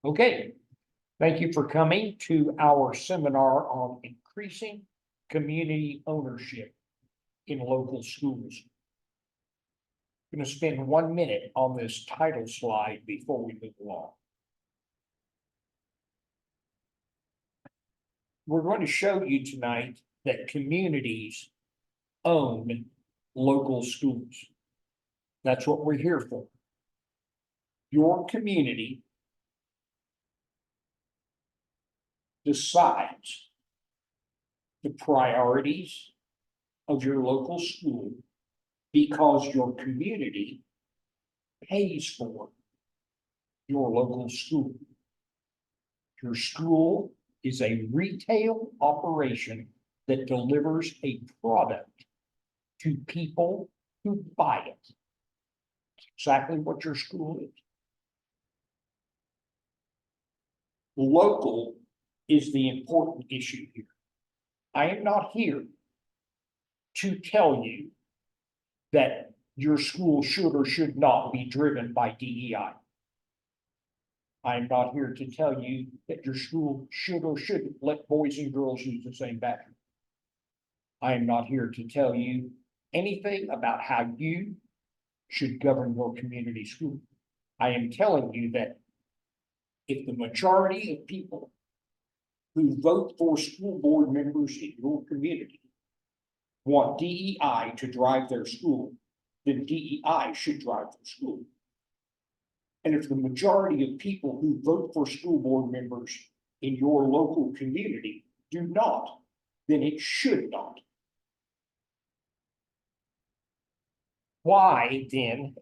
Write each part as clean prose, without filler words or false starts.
Okay, thank you for coming to our seminar on increasing community ownership in local schools. I'm going to spend 1 minute on this title slide before we move along. We're going to show you tonight that communities own local schools. That's what we're here for. Your community decides the priorities of your local school because your community pays for your local school. Your school is a retail operation that delivers a product to people who buy it. That's exactly what your school is. Local is the important issue here. I am not here to tell you that your school should or should not be driven by DEI. I'm not here to tell you that your school should or shouldn't let boys and girls use the same bathroom. I am not here to tell you anything about how you should govern your community school. I am telling you that if the majority of people who vote for school board members in your community want DEI to drive their school, then DEI should drive their school. And if the majority of people who vote for school board members in your local community do not, then it should not. Why then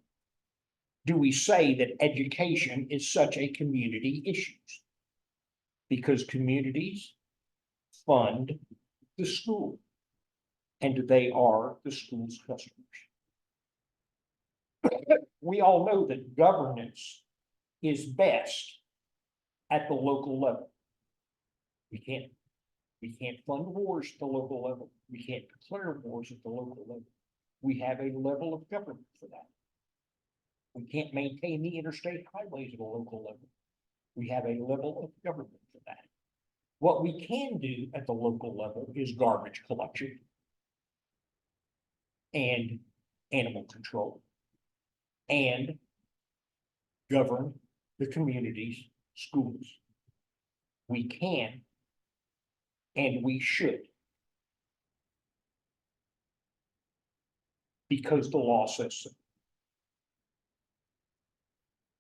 do we say that education is such a community issue? Because communities fund the school and they are the school's customers. We all know that governance is best at the local level. We can't fund wars at the local level. We can't declare wars at the local level. We have a level of government for that. We can't maintain the interstate highways at a local level. We have a level of government for that. What we can do at the local level is garbage collection and animal control and govern the community's schools. We can and we should, because the law says so.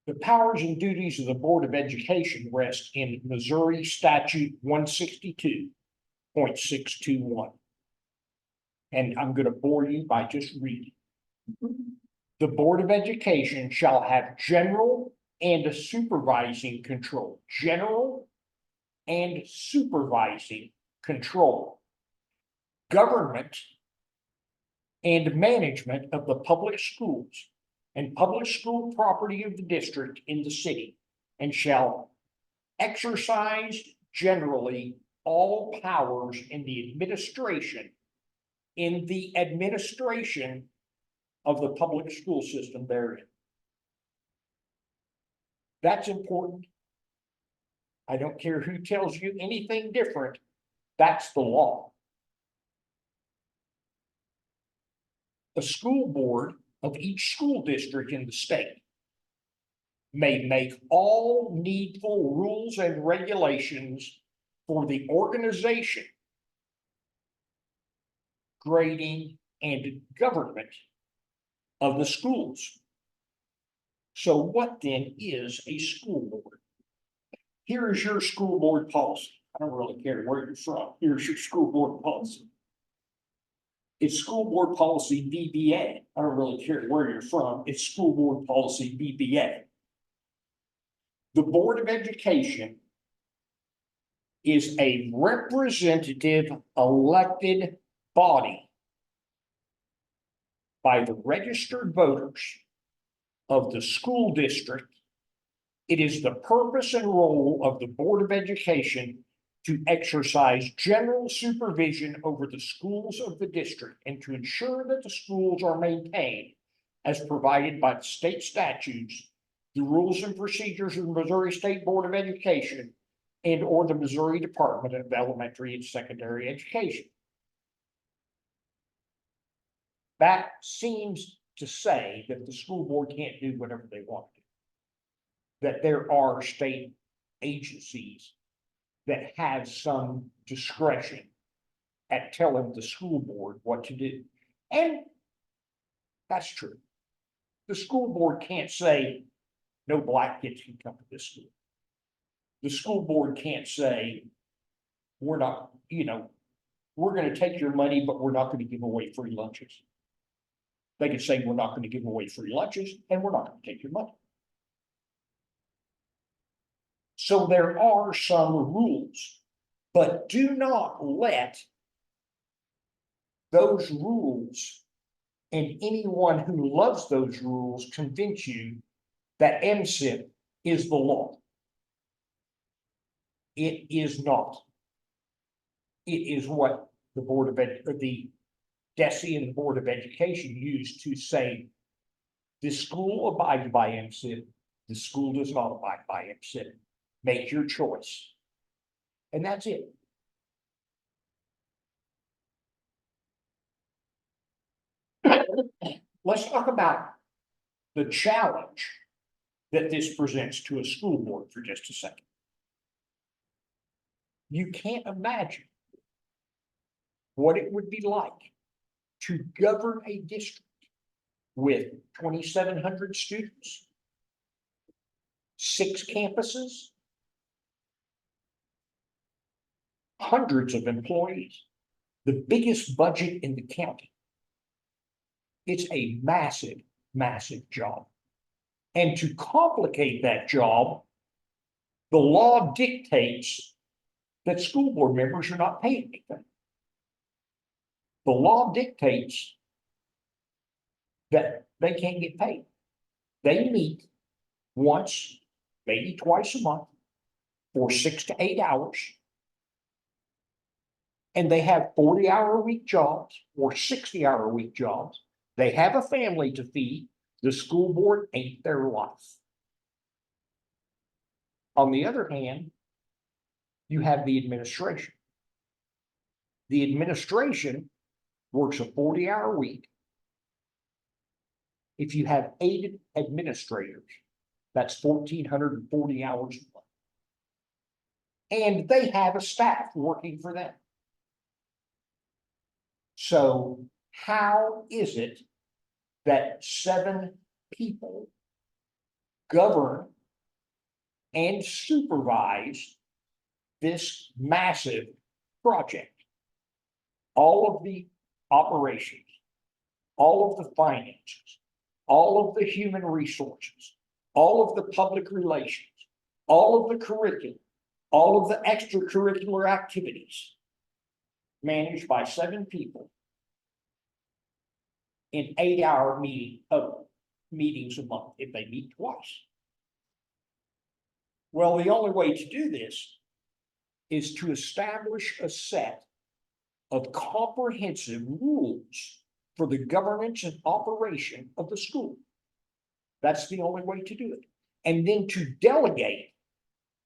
The powers and duties of the Board of Education rest in Missouri Statute 162.621. And I'm going to bore you by just reading. The Board of Education shall have general and supervising control. General and supervising control. Government and management of the public schools and public school property of the district in the city, and shall exercise generally all powers in the administration of the public school system therein. That's important. I don't care who tells you anything different. That's the law. The school board of each school district in the state may make all needful rules and regulations for the organization, grading, and government of the schools. So what then is a school board? Here is your school board policy. I don't really care where you're from. Here's your school board policy. It's school board policy BBA. I don't really care where you're from. It's school board policy BBA. The Board of Education is a representative elected body by the registered voters of the school district. It is the purpose and role of the Board of Education to exercise general supervision over the schools of the district and to ensure that the schools are maintained as provided by the state statutes, the rules and procedures of the Missouri State Board of Education and or the Missouri Department of Elementary and Secondary Education. That seems to say that the school board can't do whatever they want to. That there are state agencies that have some discretion at telling the school board what to do. And that's true. The school board can't say, no black kids can come to this school. The school board can't say, we're not, we're going to take your money, but we're not going to give away free lunches. They can say, we're not going to give away free lunches, and we're not going to take your money. So there are some rules, but do not let those rules and anyone who loves those rules convince you that MSIP is the law. It is not. It is what the Board of Ed, or the DESE and the Board of Education use to say the school abides by MSIP, the school does not abide by MSIP. Make your choice. And that's it. Let's talk about the challenge that this presents to a school board for just a second. You can't imagine what it would be like to govern a district with 2,700 students, 6 campuses, hundreds of employees, the biggest budget in the county. It's a massive, massive job. And to complicate that job, the law dictates that school board members are not paid anything. The law dictates that they can't get paid. They meet once, maybe twice a month for 6 to 8 hours. And they have 40-hour-a-week jobs or 60-hour-a-week jobs. They have a family to feed. The school board ain't their life. On the other hand, you have the administration. The administration works a 40-hour week. If you have 8 administrators, that's 1,440 hours a month. And they have a staff working for them. So how is it that 7 people govern and supervise this massive project? All of the operations, all of the finances, all of the human resources, all of the public relations, all of the curriculum, all of the extracurricular activities managed by 7 people in 8-hour meetings a month if they meet twice. Well, the only way to do this is to establish a set of comprehensive rules for the governance and operation of the school. That's the only way to do it. And then to delegate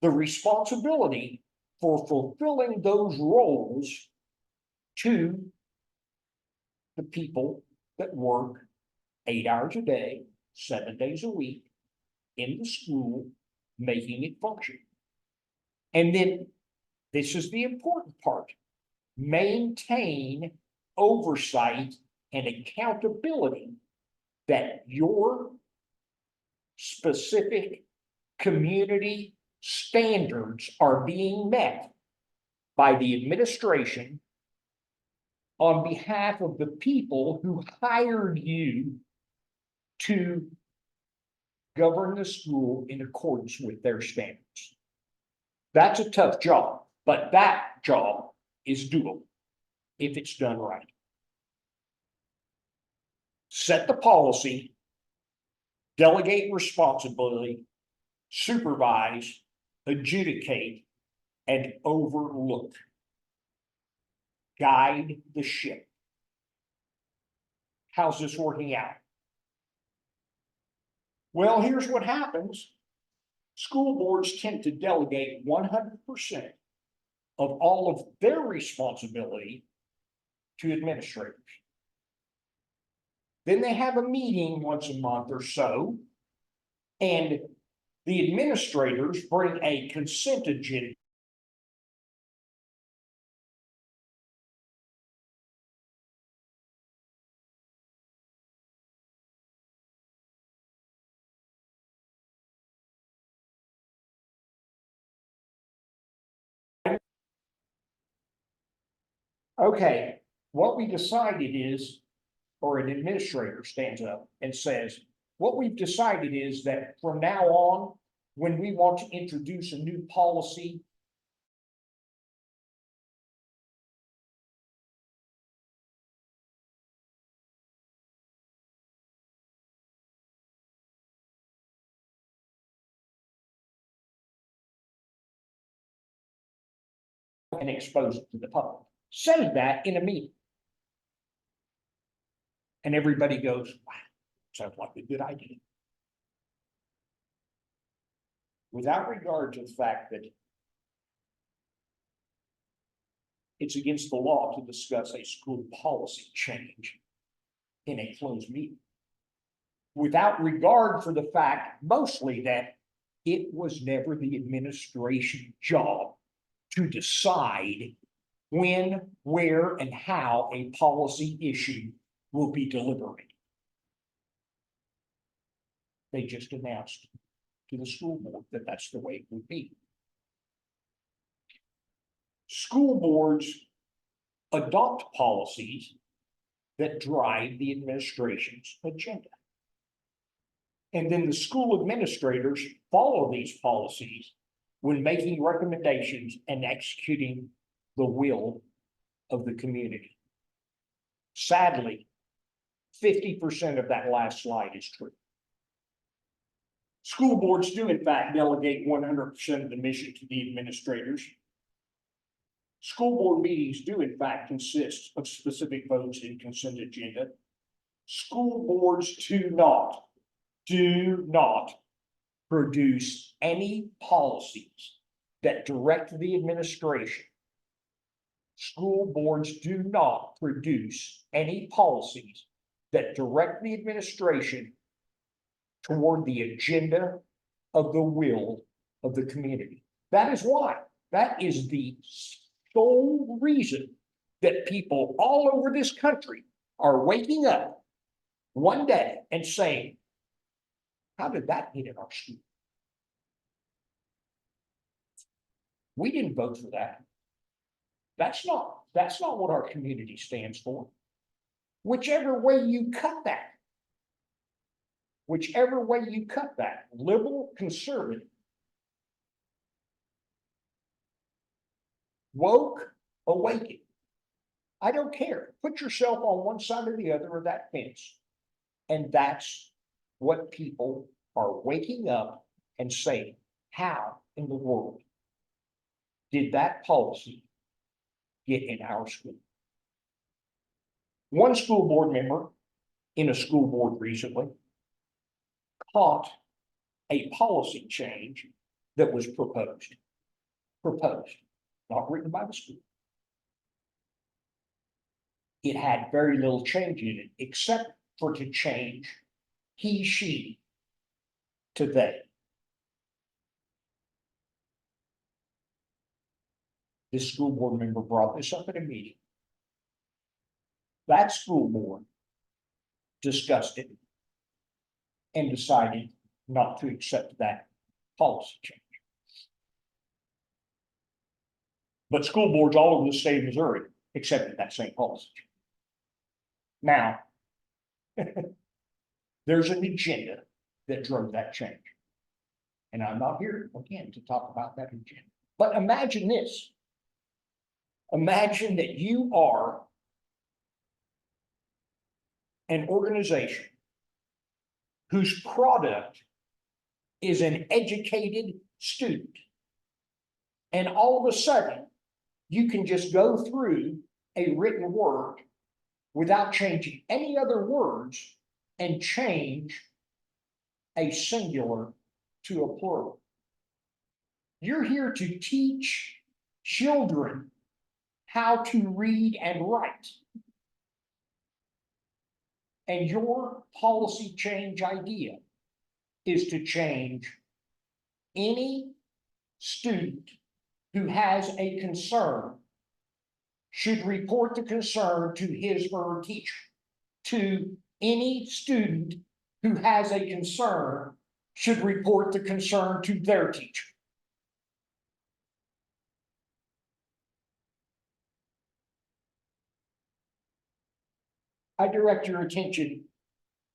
the responsibility for fulfilling those roles to the people that work 8 hours a day, 7 days a week in the school, making it function. And then this is the important part: maintain oversight and accountability that your specific community standards are being met by the administration on behalf of the people who hired you to govern the school in accordance with their standards. That's a tough job, but that job is doable if it's done right. Set the policy, delegate responsibility, supervise, adjudicate, and overlook. Guide the ship. How's this working out? Well, here's what happens. School boards tend to delegate 100% of all of their responsibility to administrators. Then they have a meeting once a month or so, and the administrators bring a consent agenda. Okay, what we decided is, or an administrator stands up and says, what we've decided is that from now on, when we want to introduce a new policy, and expose it to the public. Says that in a meeting. And everybody goes, wow, sounds like a good idea. Without regard to the fact that it's against the law to discuss a school policy change in a closed meeting. Without regard for the fact mostly that it was never the administration job to decide when, where, and how a policy issue will be deliberated. They just announced to the school board that that's the way it would be. School boards adopt policies that drive the administration's agenda. And then the school administrators follow these policies when making recommendations and executing the will of the community. Sadly, 50% of that last slide is true. School boards do in fact delegate 100% of the mission to the administrators. School board meetings do in fact consist of specific votes in consent agenda. School boards do not produce any policies that direct the administration. School boards do not produce any policies that direct the administration toward the agenda of the will of the community. That is why, that is the sole reason that people all over this country are waking up one day and saying, how did that get in our school? We didn't vote for that. That's not what our community stands for. Whichever way you cut that, liberal, conservative, woke, awakened, I don't care. Put yourself on one side or the other of that fence. And that's what people are waking up and saying, how in the world did that policy get in our school? One school board member in a school board recently caught a policy change that was proposed, not written by the school. It had very little change in it, except for to change he, she to they. This school board member brought this up at a meeting. That school board discussed it and decided not to accept that policy change. But school boards all over the state of Missouri accepted that same policy change. Now, there's an agenda that drove that change. And I'm not here again to talk about that agenda. But imagine this. Imagine that you are an organization whose product is an educated student. And all of a sudden, you can just go through a written word without changing any other words and change a singular to a plural. You're here to teach children how to read and write. And your policy change idea is to change any student who has a concern should report the concern to his or her teacher. To any student who has a concern should report the concern to their teacher. I direct your attention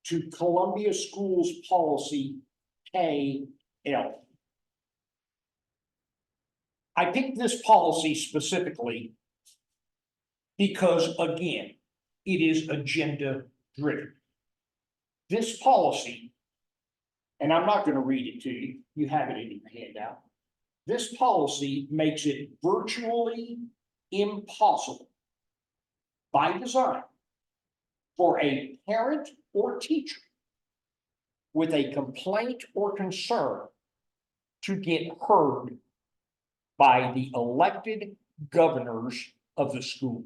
to Columbia Schools Policy KL. I picked this policy specifically because, again, it is agenda driven. This policy, and I'm not going to read it to you, you have it in your handout. This policy makes it virtually impossible by design for a parent or teacher with a complaint or concern to get heard by the elected governors of the school.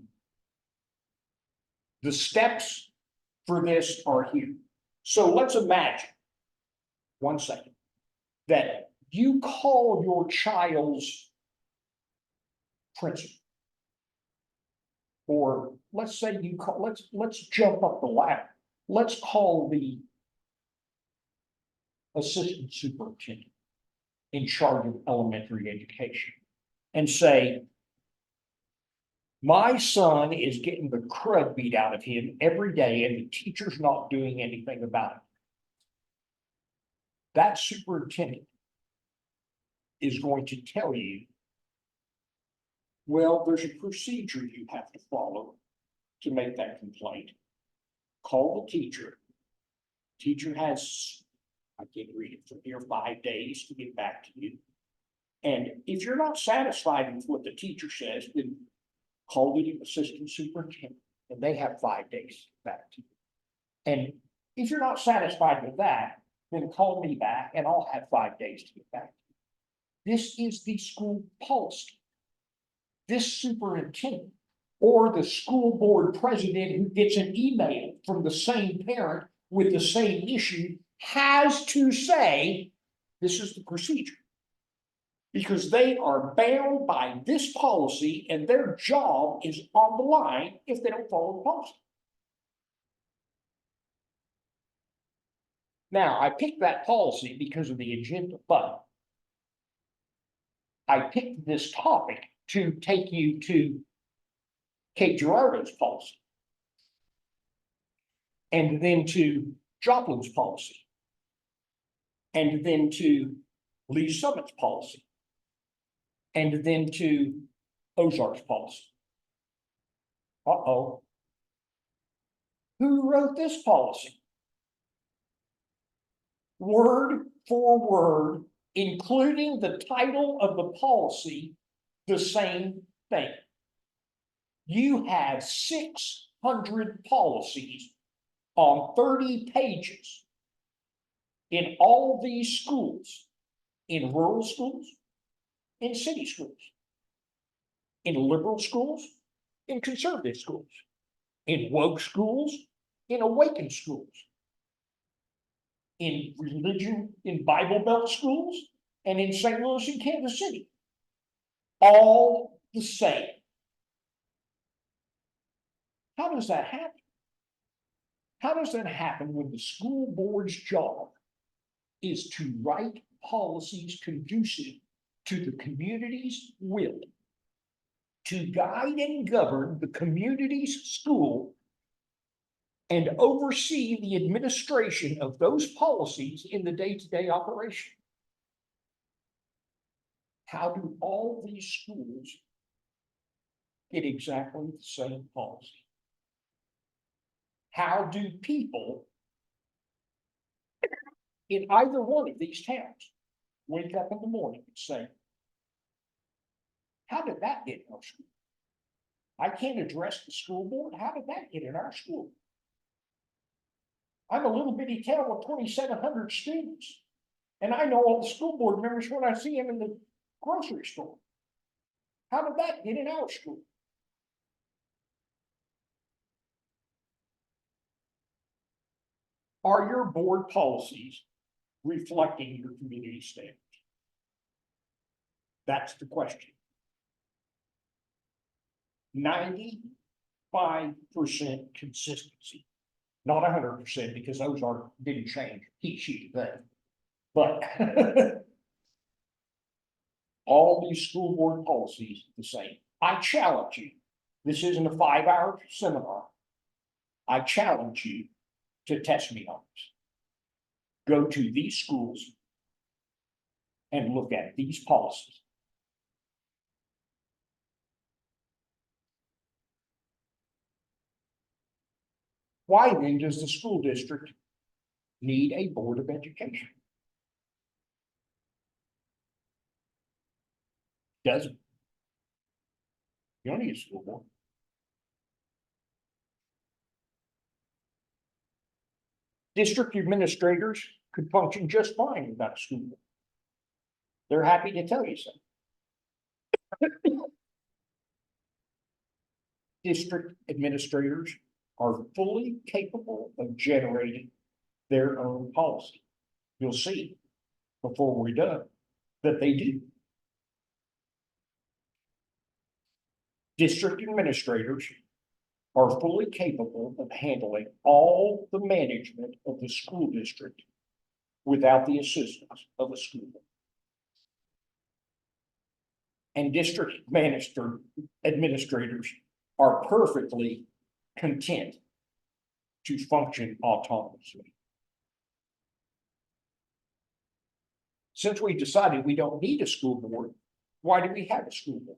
The steps for this are here. So let's imagine, 1 second, that you call your child's principal. Or let's say you call, let's jump up the ladder. Let's call the assistant superintendent in charge of elementary education and say, my son is getting the crud beat out of him every day and the teacher's not doing anything about it. That superintendent is going to tell you, well, there's a procedure you have to follow to make that complaint. Call the teacher. Teacher has, I can't read it, 3 or 5 days to get back to you. And if you're not satisfied with what the teacher says, then call the assistant superintendent, and they have 5 days back to you. And if you're not satisfied with that, then call me back and I'll have 5 days to get back to you. This is the school policy. This superintendent or the school board president who gets an email from the same parent with the same issue has to say, this is the procedure. Because they are bound by this policy and their job is on the line if they don't follow the policy. Now, I picked that policy because of the agenda, but I picked this topic to take you to Kate Gerardo's policy, and then to Joplin's policy, and then to Lee Summit's policy, and then to Ozark's policy. Uh-oh. Who wrote this policy? Word for word, including the title of the policy, the same thing. You have 600 policies on 30 pages in all these schools, in rural schools, in city schools, in liberal schools, in conservative schools, in woke schools, in awakened schools, in religion, in Bible Belt schools, and in St. Louis and Kansas City. All the same. How does that happen? How does that happen when the school board's job is to write policies conducive to the community's will, to guide and govern the community's school, and oversee the administration of those policies in the day-to-day operation? How do all these schools get exactly the same policy? How do people in either one of these towns wake up in the morning and say, how did that get in our school? I can't address the school board. How did that get in our school? I'm a little bitty town with 2,700 students. And I know all the school board members when I see them in the grocery store. How did that get in our school? Are your board policies reflecting your community standards? That's the question. 95% consistency, not 100% because those didn't change. Heat sheet that, but all these school board policies the same. I challenge you. This isn't a 5-hour seminar. I challenge you to test me on this. Go to these schools and look at these policies. Why then does the school district need a board of education? Doesn't. You don't need a school board. District administrators could function just fine without a school board. They're happy to tell you so. District administrators are fully capable of generating their own policy. You'll see before we're done that they do. District administrators are fully capable of handling all the management of the school district without the assistance of a school board. And district administrators are perfectly content to function autonomously. Since we decided we don't need a school board, why do we have a school board?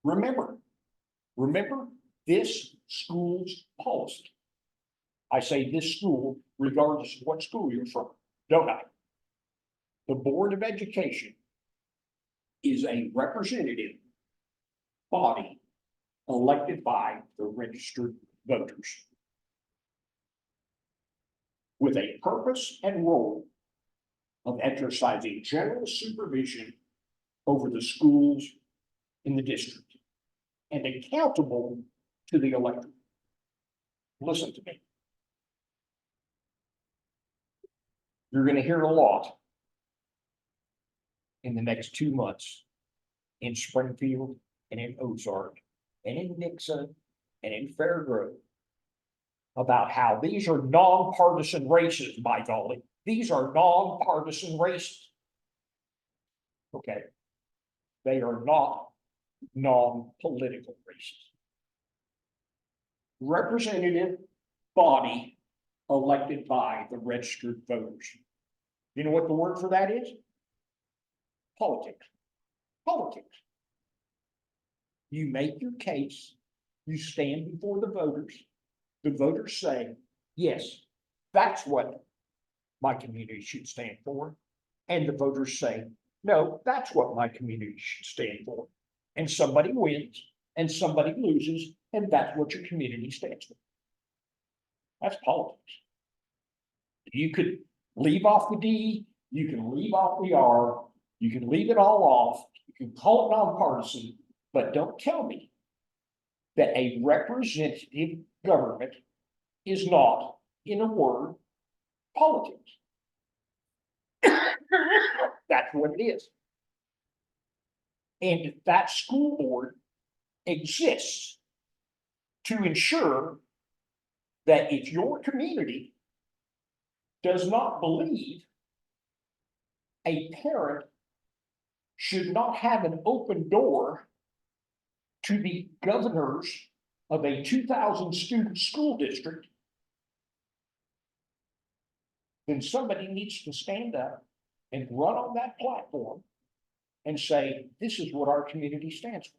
Remember this school's policy. I say this school regardless of what school you're from, don't I? The Board of Education is a representative body elected by the registered voters with a purpose and role of exercising general supervision over the schools in the district and accountable to the electorate. Listen to me. You're going to hear a lot in the next 2 months in Springfield and in Ozark and in Nixon and in Fairgrove about how these are nonpartisan races, by golly. These are nonpartisan races. Okay. They are not non-political races. Representative body elected by the registered voters. You know what the word for that is? Politics. Politics. You make your case, you stand before the voters say, yes, that's what my community should stand for. And the voters say, no, that's what my community should stand for. And somebody wins and somebody loses, and that's what your community stands for. That's politics. You could leave off the D, you can leave off the R, you can leave it all off, you can call it nonpartisan, but don't tell me that a representative government is not, in a word, politics. That's what it is. And that school board exists to ensure that if your community does not believe a parent should not have an open door to the governors of a 2,000 student school district, then somebody needs to stand up and run on that platform and say, this is what our community stands for.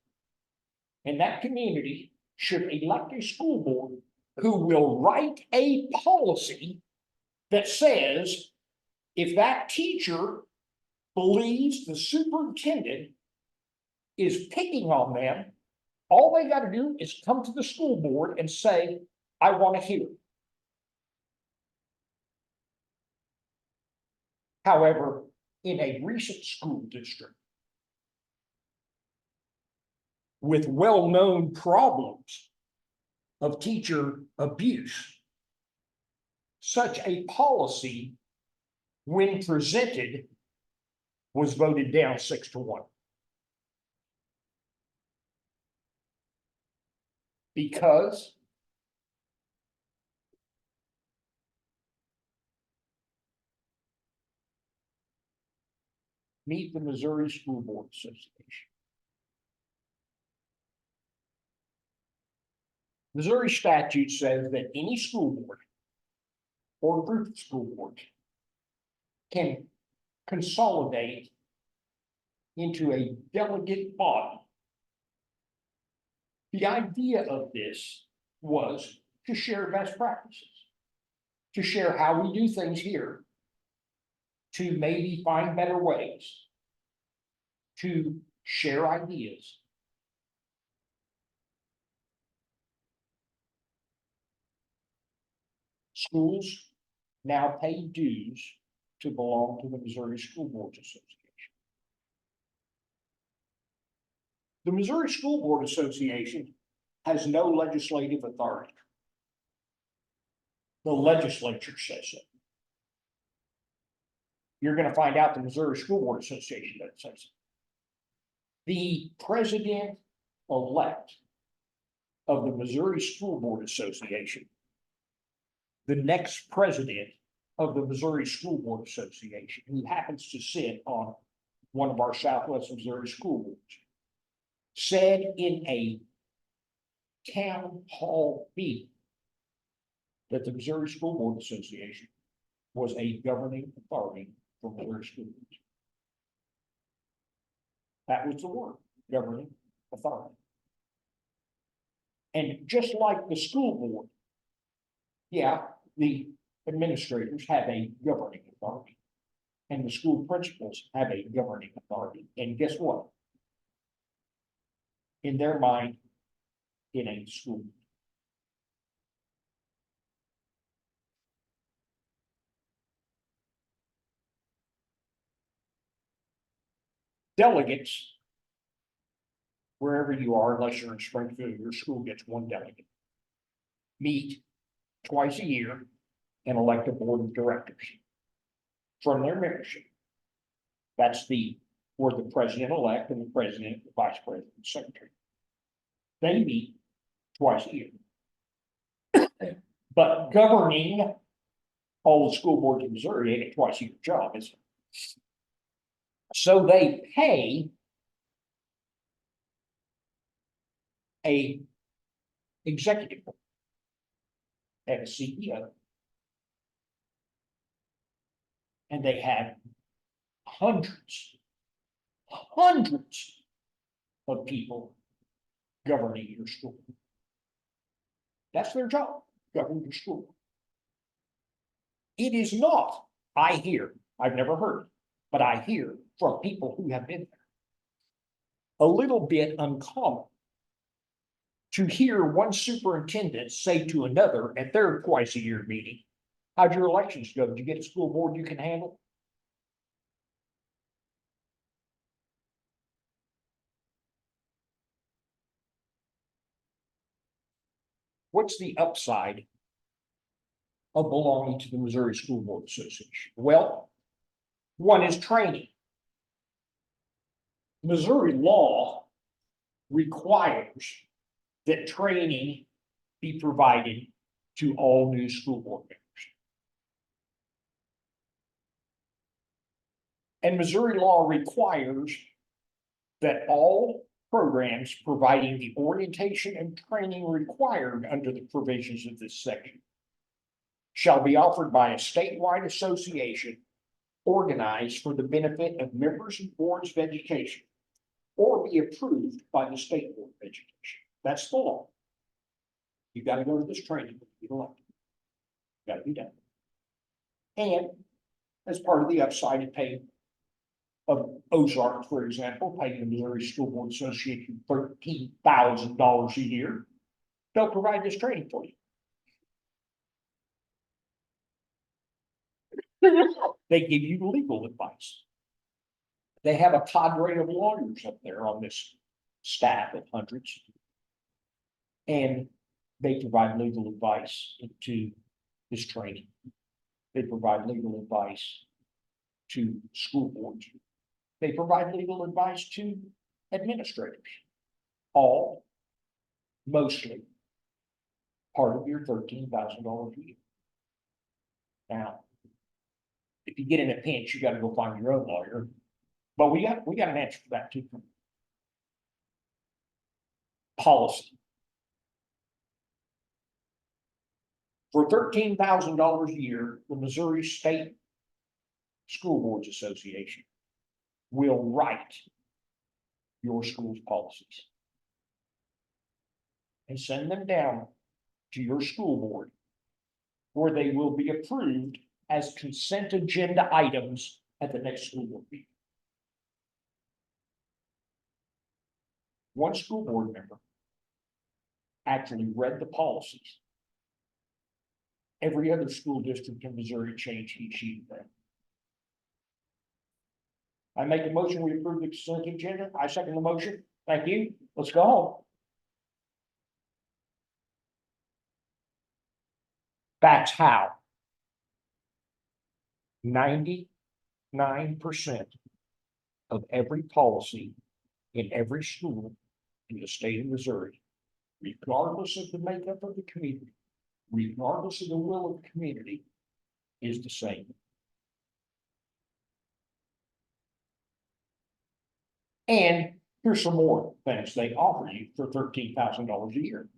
And that community should elect a school board who will write a policy that says, if that teacher believes the superintendent is picking on them All they gotta do is come to the school board and say, I want to hear it. However, in a recent school district with well-known problems of teacher abuse, such a policy, when presented, was voted down 6-1. Because meet the Missouri School Board Association. Missouri statute says that any school board or group of school boards can consolidate into a delegate body. The idea of this was to share best practices, to share how we do things here, to maybe find better ways, to share ideas. Schools now pay dues to belong to the Missouri School Boards Association. The Missouri School Board Association has no legislative authority. The legislature says so. You're going to find out the Missouri School Board Association doesn't say so. The president-elect of the Missouri School Board Association, the next president of the Missouri School Board Association, who happens to sit on one of our Southwest Missouri school boards, said in a town hall meeting that the Missouri School Board Association was a governing authority for Missouri school boards. That was the word, governing authority. And just like the school board, yeah, the administrators have a governing authority, and the school principals have a governing authority. And guess what? In their mind, it ain't school. Delegates, wherever you are, unless you're in Springfield, your school gets one delegate, meet twice a year and elect a board of directors from their membership. That's where the president-elect and the president, the vice president, and secretary. They meet twice a year. But governing all the school boards in Missouri ain't a twice-a-year job, is it? So they pay a executive and a CEO. And they have hundreds of people governing your school. That's their job, govern your school. It is not, I hear, I've never heard, but I hear from people who have been there, a little bit uncommon to hear one superintendent say to another at their twice-a-year meeting, how'd your elections go? Did you get a school board you can handle? What's the upside of belonging to the Missouri School Board Association? Well, one is training. Missouri law requires that training be provided to all new school board members. And Missouri law requires that all programs providing the orientation and training required under the provisions of this section shall be offered by a statewide association organized for the benefit of members and boards of education, or be approved by the State Board of Education. That's the law. You got to go to this training to be elected. Got to be done. And as part of the upside, it paid of Ozark, for example, paying the Missouri School Board Association $13,000 a year. They'll provide this training for you. They give you legal advice. They have a cadre of lawyers up there on this staff of hundreds. And they provide legal advice to this training. They provide legal advice to school boards. They provide legal advice to administrators. All, mostly, part of your $13,000 a year. Now, if you get in a pinch, you got to go find your own lawyer. But we got an answer for that too. Policy. For $13,000 a year, the Missouri State School Boards Association will write your school's policies and send them down to your school board, where they will be approved as consent agenda items at the next school board meeting. One school board member actually read the policies. Every other school district in Missouri changed each sheet of them. I make a motion, we approve the consent agenda. I second the motion. Thank you. Let's go home. That's how 99% of every policy in every school in the state of Missouri, regardless of the makeup of the community, regardless of the will of the community, is the same. And here's some more things they offer you for $13,000 a year.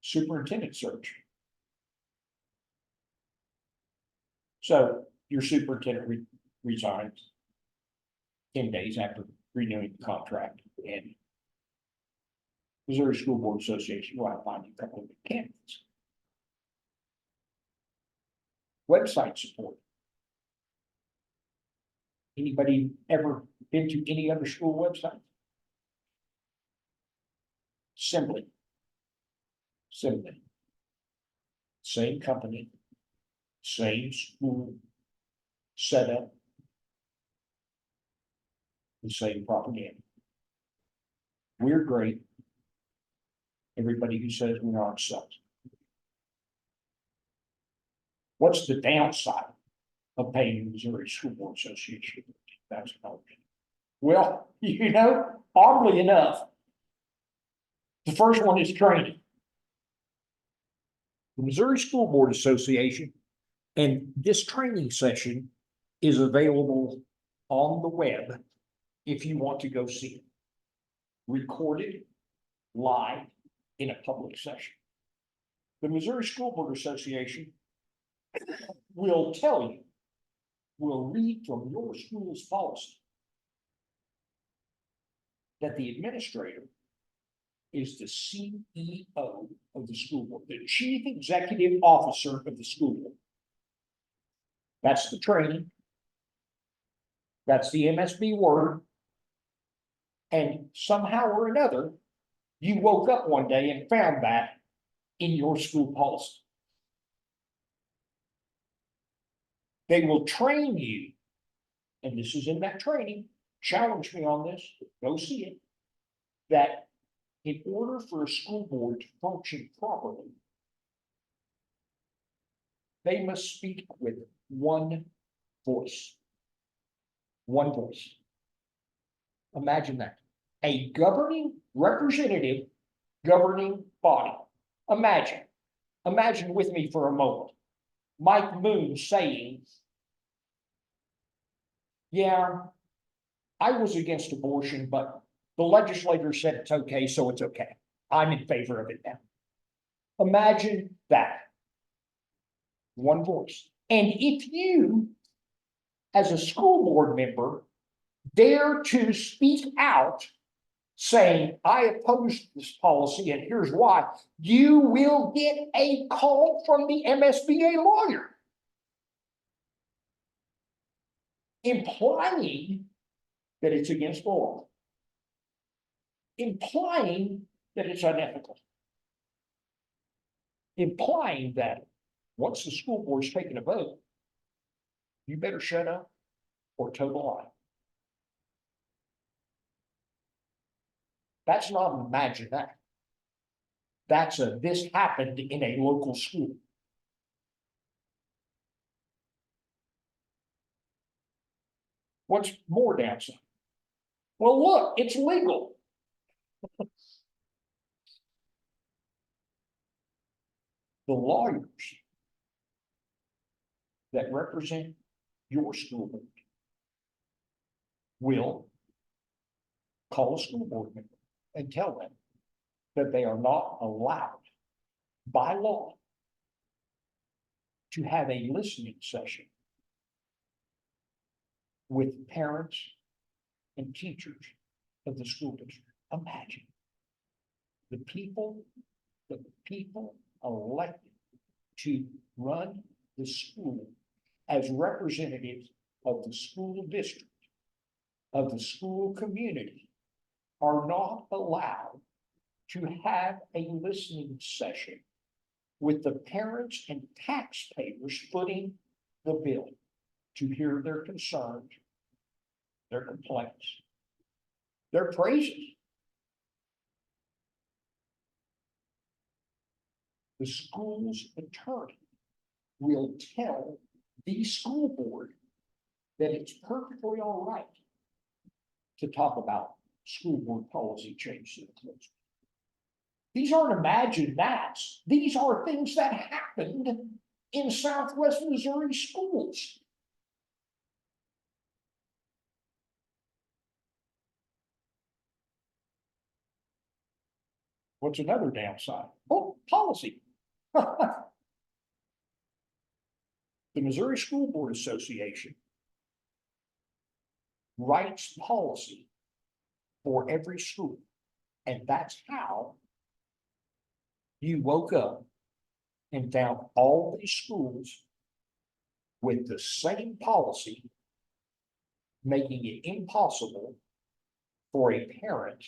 Superintendent search. So your superintendent resigns 10 days after renewing the contract, and Missouri School Board Association will find you a couple of candidates. Website support. Anybody ever been to any other school website? Simply. Same company, same school setup, the same propaganda. We're great. Everybody who says we aren't sucks. What's the downside of paying the Missouri School Board Association $13,000? Well, oddly enough, the first one is training. The Missouri School Board Association, and this training session is available on the web if you want to go see it. Recorded live in a public session. The Missouri School Board Association will tell you, will read from your school's policy that the administrator is the CEO of the school board, the chief executive officer of the school board. That's the training. That's the MSB word. And somehow or another, you woke up one day and found that in your school policy. They will train you, and this is in that training, challenge me on this, go see it, that in order for a school board to function properly, they must speak with one voice. One voice. Imagine that. A governing representative, governing body. Imagine with me for a moment, Mike Moon saying, yeah, I was against abortion, but the legislator said it's okay, so it's okay. I'm in favor of it now. Imagine that. One voice. And if you, as a school board member, dare to speak out saying, I oppose this policy and here's why, you will get a call from the MSBA lawyer. implying that it's against the law, implying that it's unethical, implying that once the school board's taken a vote, you better shut up or toe the line. That's not imagine that. That's this happened in a local school. What's more downside? Well, look, it's legal. The lawyers that represent your school board will call a school board member and tell them that they are not allowed by law to have a listening session with parents and teachers of the school district. Imagine the people elected to run the school as representatives of the school district, of the school community, are not allowed to have a listening session with the parents and taxpayers footing the bill to hear their concerns, their complaints, their praises. The school's attorney will tell the school board that it's perfectly all right to talk about school board policy change to the closure. These aren't imagined that's. These are things that happened in Southwest Missouri schools. What's another downside? Oh, policy. The Missouri School Board Association writes policy for every school. And that's how you woke up and found all these schools with the same policy, making it impossible for a parent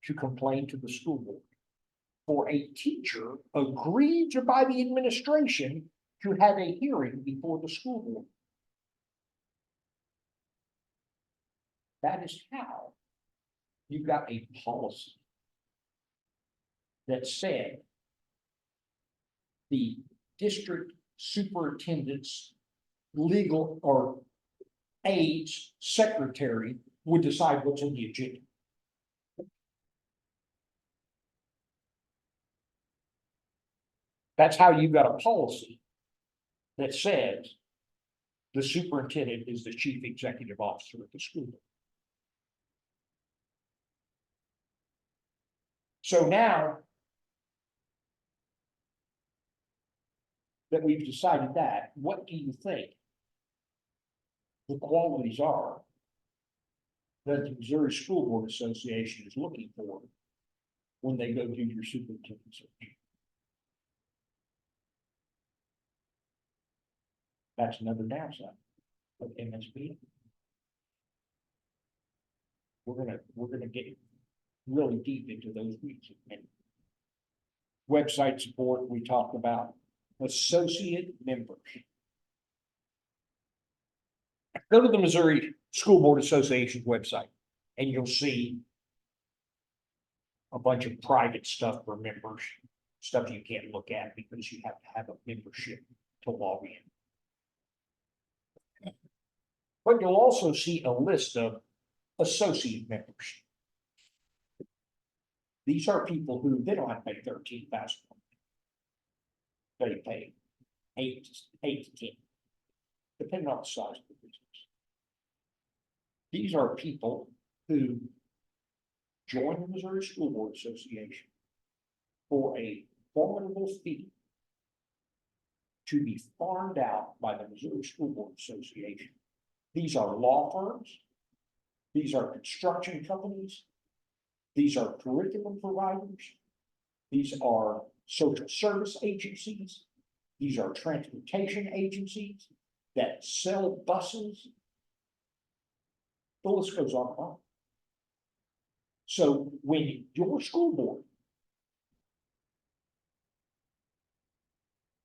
to complain to the school board, for a teacher agreed to by the administration to have a hearing before the school board. That is how you got a policy that said the district superintendent's legal or aides secretary would decide what's in the agenda. That's how you got a policy that says the superintendent is the chief executive officer of the school. So now that we've decided that, what do you think the qualities are that the Missouri School Board Association is looking for when they go do your superintendent search? That's another downside of MSB. We're gonna get really deep into those weeds. And website support, we talked about associate members. Go to the Missouri School Board Association website and you'll see a bunch of private stuff for members, stuff you can't look at because you have to have a membership to log in. But you'll also see a list of associate members. These are people who they don't have to pay $13,000. They pay eight to 10, depending on the size of the business. These are people who join the Missouri School Board Association for a formidable fee to be farmed out by the Missouri School Board Association. These are law firms. These are construction companies. These are curriculum providers. These are social service agencies. These are transportation agencies that sell buses The list goes on and on. So when your school board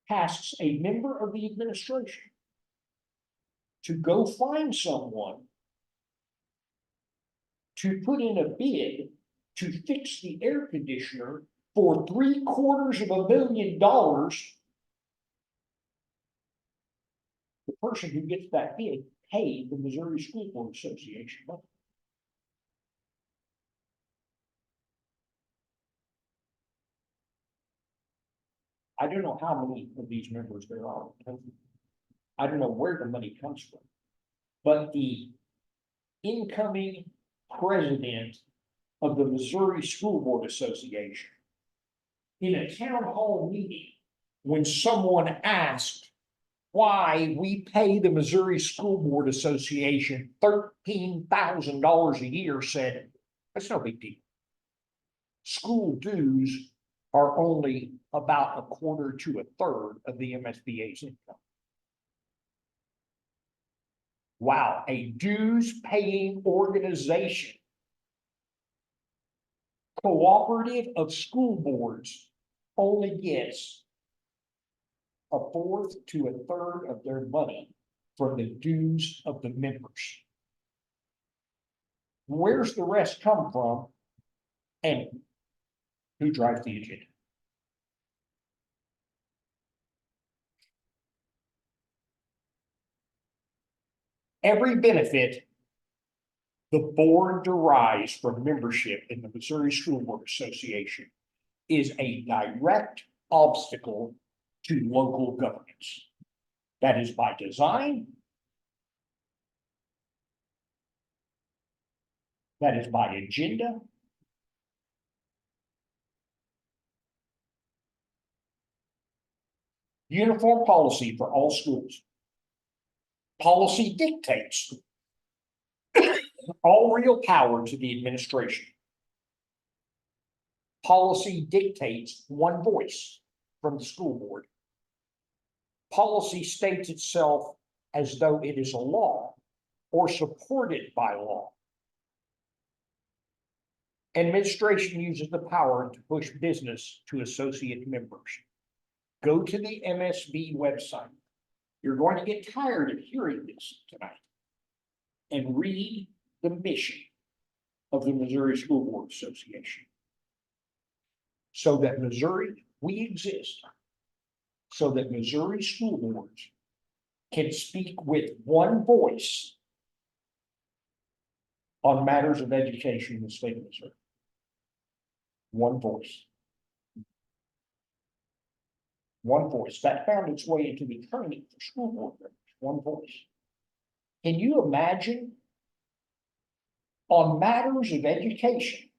tasks a member of the administration to go find someone to put in a bid to fix the air conditioner for $750,000, the person who gets that bid paid the Missouri School Board Association money. I don't know how many of these members there are. I don't know where the money comes from. But the incoming president of the Missouri School Board Association, in a town hall meeting, when someone asked why we pay the Missouri School Board Association $13,000 a year, said, that's no big deal. School dues are only about a quarter to a third of the MSBA's income. Wow, a dues paying organization, cooperative of school boards, only gets a fourth to a third of their money from the dues of the members. Where's the rest come from? And who drives the agenda? Every benefit the board derives from membership in the Missouri School Board Association is a direct obstacle to local governance. That is by design. That is by agenda. Uniform policy for all schools. Policy dictates all real power to the administration. Policy dictates one voice from the school board. Policy states itself as though it is a law or supported by law. Administration uses the power to push business to associate members. Go to the MSB website. You're going to get tired of hearing this tonight. And read the mission of the Missouri School Board Association. So that Missouri, we exist. So that Missouri school boards can speak with one voice on matters of education in the state of Missouri. One voice. One voice. That found its way into the training for school board members. One voice. Can you imagine on matters of education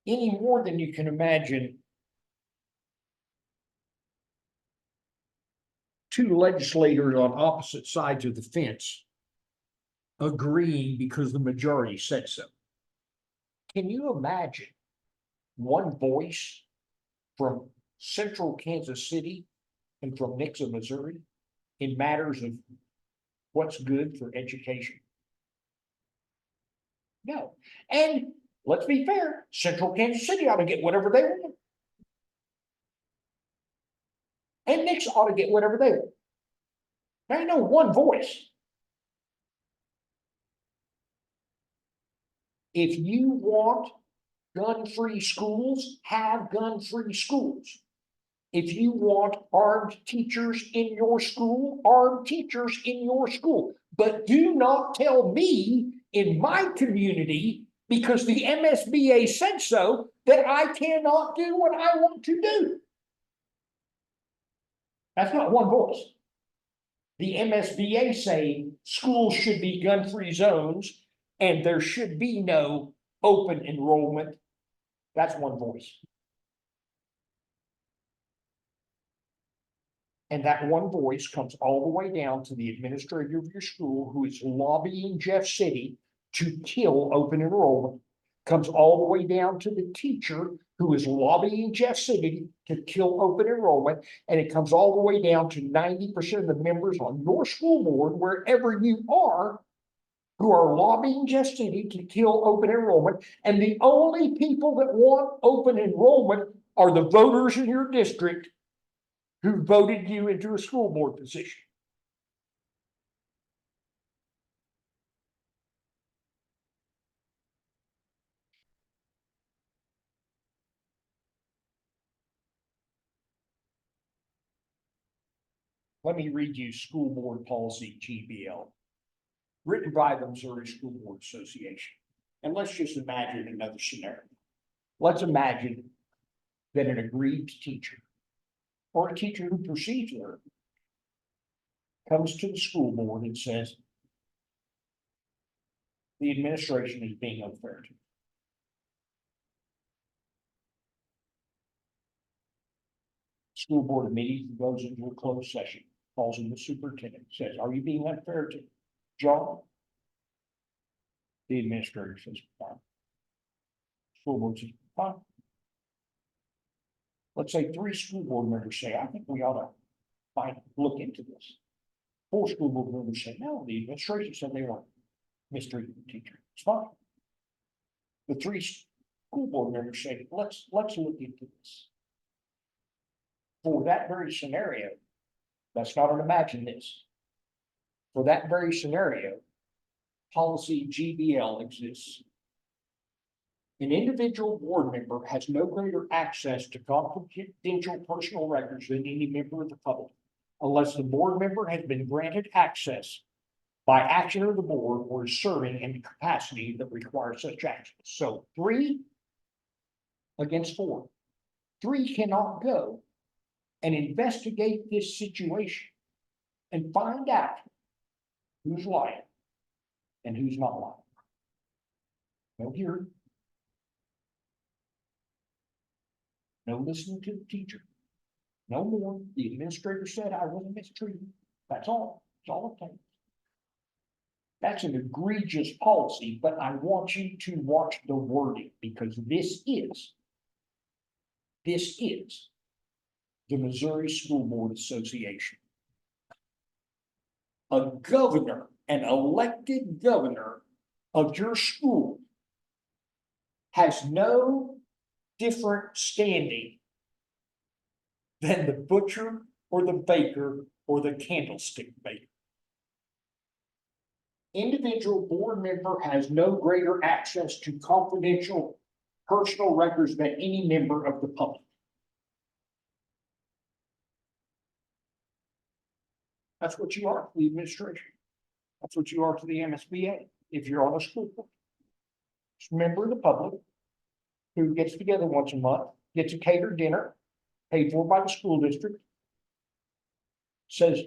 any more than you can imagine two legislators on opposite sides of the fence agreeing because the majority said so? Can you imagine one voice from central Kansas City and from Nixa, Missouri in matters of what's good for education? No. And let's be fair, central Kansas City ought to get whatever they want. And Nixa ought to get whatever they want. There ain't no one voice. If you want gun-free schools, have gun-free schools. If you want armed teachers in your school, armed teachers in your school. But do not tell me in my community, because the MSBA said so, that I cannot do what I want to do. That's not one voice. The MSBA saying schools should be gun-free zones and there should be no open enrollment. That's one voice. And that one voice comes all the way down to the administrator of your school, who is lobbying Jeff City to kill open enrollment, comes all the way down to the teacher who is lobbying Jeff City to kill open enrollment, and it comes all the way down to 90% of the members on your school board, wherever you are, who are lobbying Jeff City to kill open enrollment. And the only people that want open enrollment are the voters in your district who voted you into a school board position. Let me read you school board policy GBL, written by the Missouri School Board Association. And let's just imagine another scenario. Let's imagine that an aggrieved teacher or a teacher who perceives her comes to the school board and says, the administration is being unfair to me. School board immediately goes into a closed session, calls in the superintendent, says, are you being unfair to John? The administrator says, fine. School board says, fine. Let's say 3 school board members say, I think we ought to look into this. 4 school board members say, no, the administration said they weren't mistreating the teacher. It's fine. The 3 school board members say, let's look into this. For that very scenario, let's not imagine this. For that very scenario, policy GBL exists. An individual board member has no greater access to confidential personal records than any member of the public, unless the board member has been granted access by action of the board or is serving in capacity that requires such action. So 3 against 4. 3 cannot go and investigate this situation and find out who's lying and who's not lying. No hearing. No listening to the teacher. No more. The administrator said I wasn't mistreated. That's all. That's all it takes. That's an egregious policy, but I want you to watch the wording, because this is the Missouri School Board Association. A governor, an elected governor of your school, has no different standing than the butcher or the baker or the candlestick maker. Individual board member has no greater access to confidential personal records than any member of the public. That's what you are to the administration. That's what you are to the MSBA if you're on a school board. Just a member of the public who gets together once a month, gets a catered dinner, paid for by the school district, says,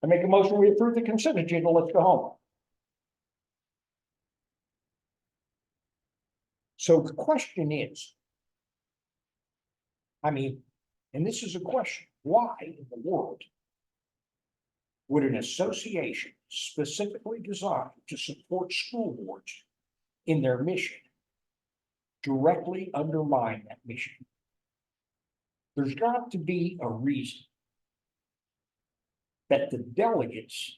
I make a motion, we approve the consent agenda, let's go home. So the question is, and this is a question, why in the world would an association specifically designed to support school boards in their mission directly undermine that mission? There's got to be a reason that the delegates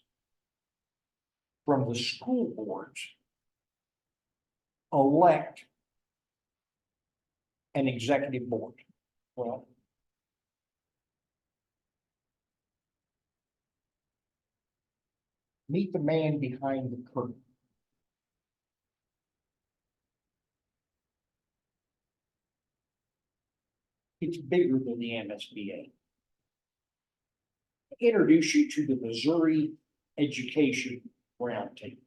from the school boards elect an executive board. Well, meet the man behind the curtain. It's bigger than the MSBA. Introduce you to the Missouri Education Roundtable.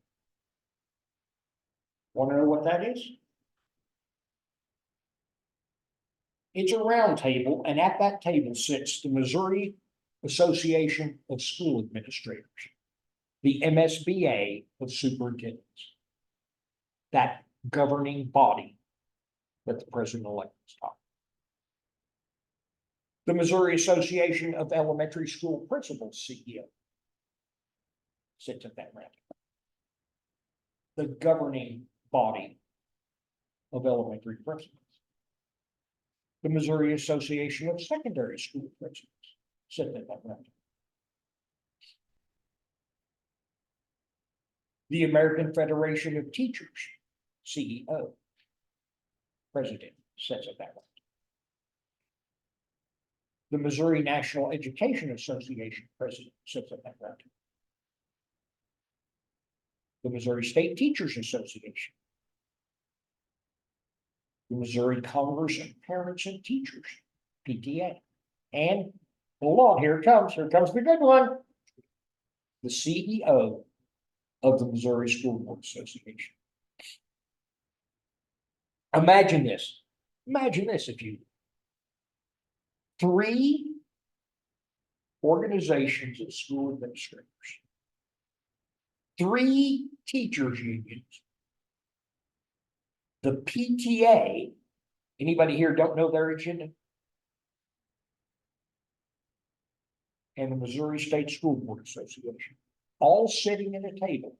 Want to know what that is? It's a roundtable, and at that table sits the Missouri Association of School Administrators, the MSBA of Superintendents, that governing body that the president-elect is talking. The Missouri Association of Elementary School Principals CEO sits at that round. The governing body of Elementary Principals. The Missouri Association of Secondary School Principals said that referendum. The American Federation of Teachers, CEO, president, says it that way. The Missouri National Education Association president says it that way. The Missouri State Teachers Association. The Missouri Congress of Parents and Teachers, PTA. And hold on, here comes the good one. The CEO of the Missouri School Board Association. Imagine this if you, 3 organizations of school administrators, 3 teachers unions, the PTA, anybody here don't know their agenda? And the Missouri State School Board Association, all sitting at a table.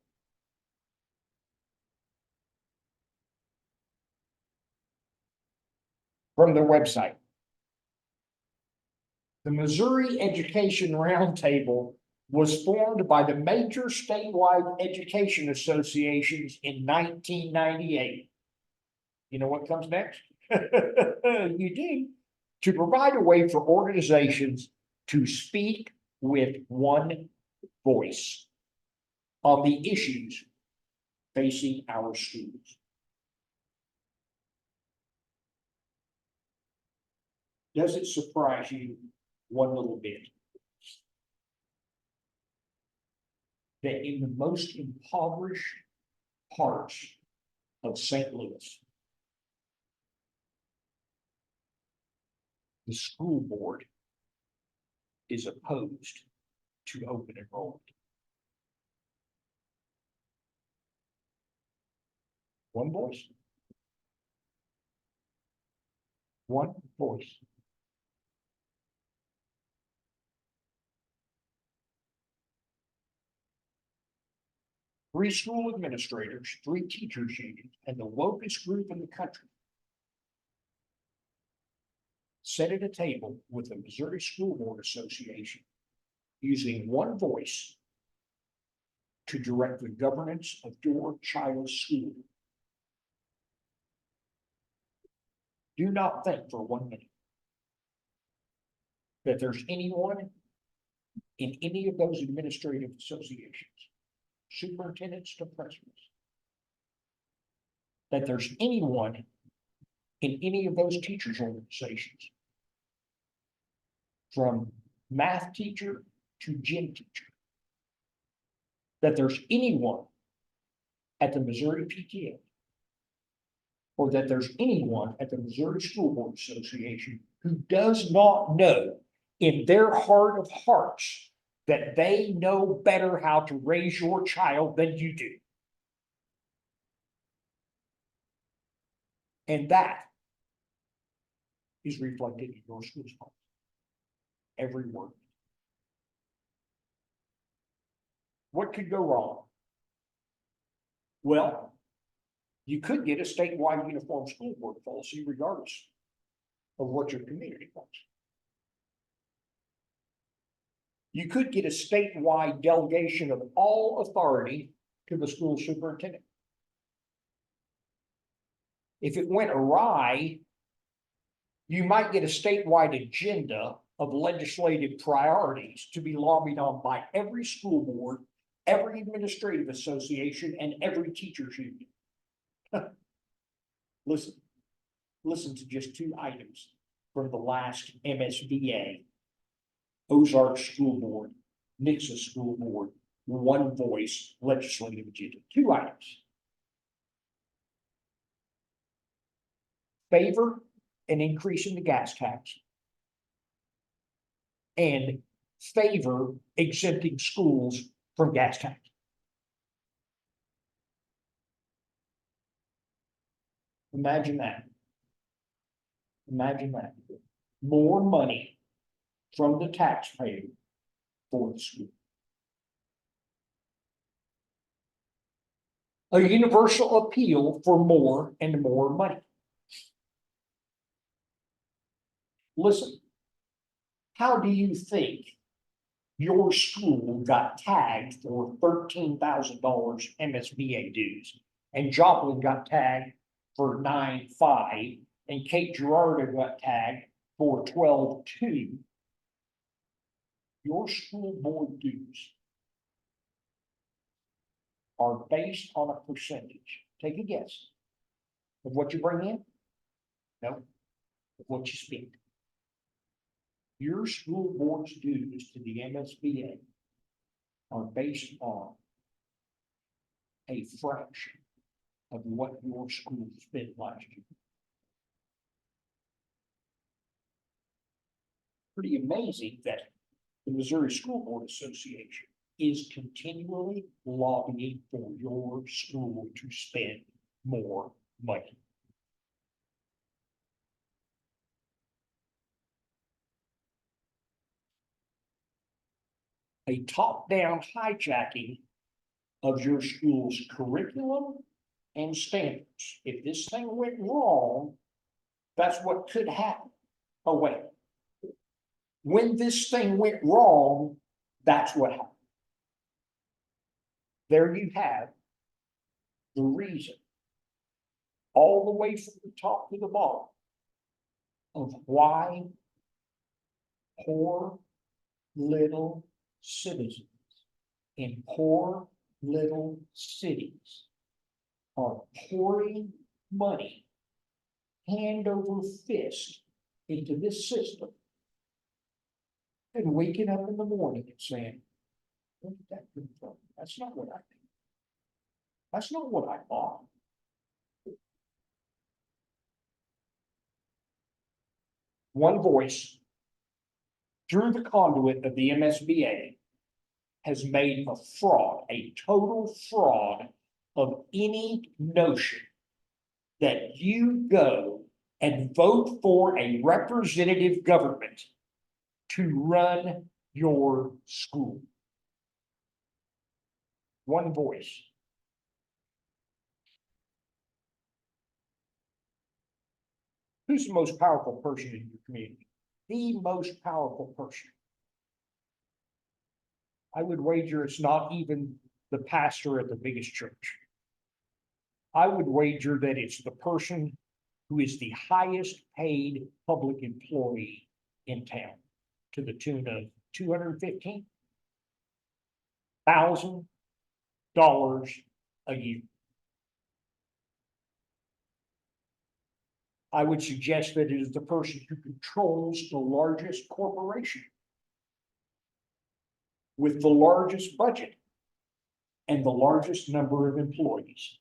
From their website. The Missouri Education Roundtable was formed by the major statewide education associations in 1998. You know what comes next? You do. To provide a way for organizations to speak with one voice on the issues facing our schools. Does it surprise you one little bit that in the most impoverished parts of St. Louis, the school board is opposed to open enrollment? One voice. One voice. Three school administrators, 3 teachers unions, and the wokest group in the country sat at a table with the Missouri School Board Association using one voice to direct the governance of your child's school. Do not think for 1 minute that there's anyone in any of those administrative associations, superintendents to principals, that there's anyone in any of those teachers' organizations, from math teacher to gym teacher, that there's anyone at the Missouri PTA, or that there's anyone at the Missouri School Board Association who does not know in their heart of hearts that they know better how to raise your child than you do. And that is reflected in your school's policy. Every word. What could go wrong? Well, you could get a statewide uniform school board policy regardless of what your community wants. You could get a statewide delegation of all authority to the school superintendent. If it went awry, you might get a statewide agenda of legislative priorities to be lobbied on by every school board, every administrative association, and every teachers union. Listen to just 2 items from the last MSBA, Ozark School Board, Nixa School Board, one voice legislative agenda. 2 items. Favor an increase in the gas tax and favor exempting schools from gas tax. Imagine that. Imagine that. More money from the taxpayer for the school. a universal appeal for more and more money. Listen, how do you think your school got tagged for $13,000 MSBA dues? And Joplin got tagged for 9.5, and Cape Girardeau got tagged for 12.2. Your school board dues are based on a percentage. Take a guess of what you bring in. No, of what you spend. Your school board's dues to the MSBA are based on a fraction of what your school spent last year. Pretty amazing that the Missouri School Board Association is continually lobbying for your school to spend more money. A top-down hijacking of your school's curriculum and standards. If this thing went wrong, that's what could happen. Oh, wait. When this thing went wrong, that's what happened. There you have the reason, all the way from the top to the bottom, of why poor little citizens in poor little cities are pouring money hand over fist into this system and waking up in the morning and saying, where did that come from? That's not what I think. That's not what I thought. One voice through the conduit of the MSBA has made a fraud, a total fraud of any notion that you go and vote for a representative government to run your school. One voice. Who's the most powerful person in your community? The most powerful person. I would wager it's not even the pastor at the biggest church. I would wager that it's the person who is the highest paid public employee in town, to the tune of $215,000 a year. I would suggest that it is the person who controls the largest corporation with the largest budget and the largest number of employees.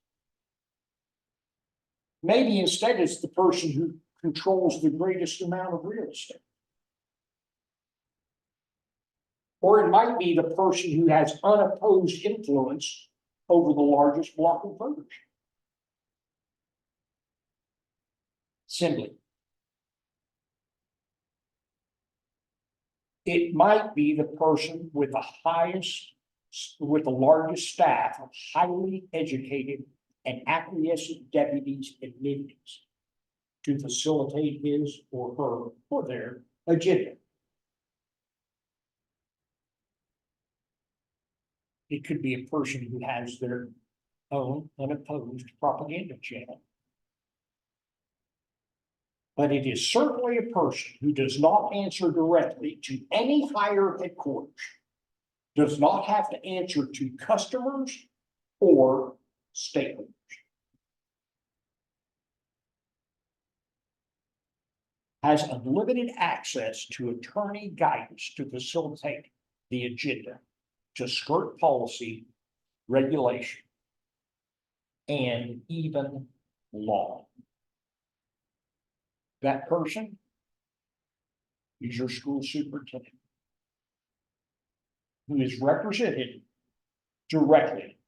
Maybe instead it's the person who controls the greatest amount of real estate. Or it might be the person who has unopposed influence over the largest block of voters. Assembly. It might be the person with the largest staff of highly educated and acquiescent deputies and minions to facilitate his or her or their agenda. It could be a person who has their own unopposed propaganda channel. But it is certainly a person who does not answer directly to any higher headquarters, does not have to answer to customers or stakeholders. Has unlimited access to attorney guidance to facilitate the agenda, to skirt policy, regulation, and even law. That person is your school superintendent, who is represented directly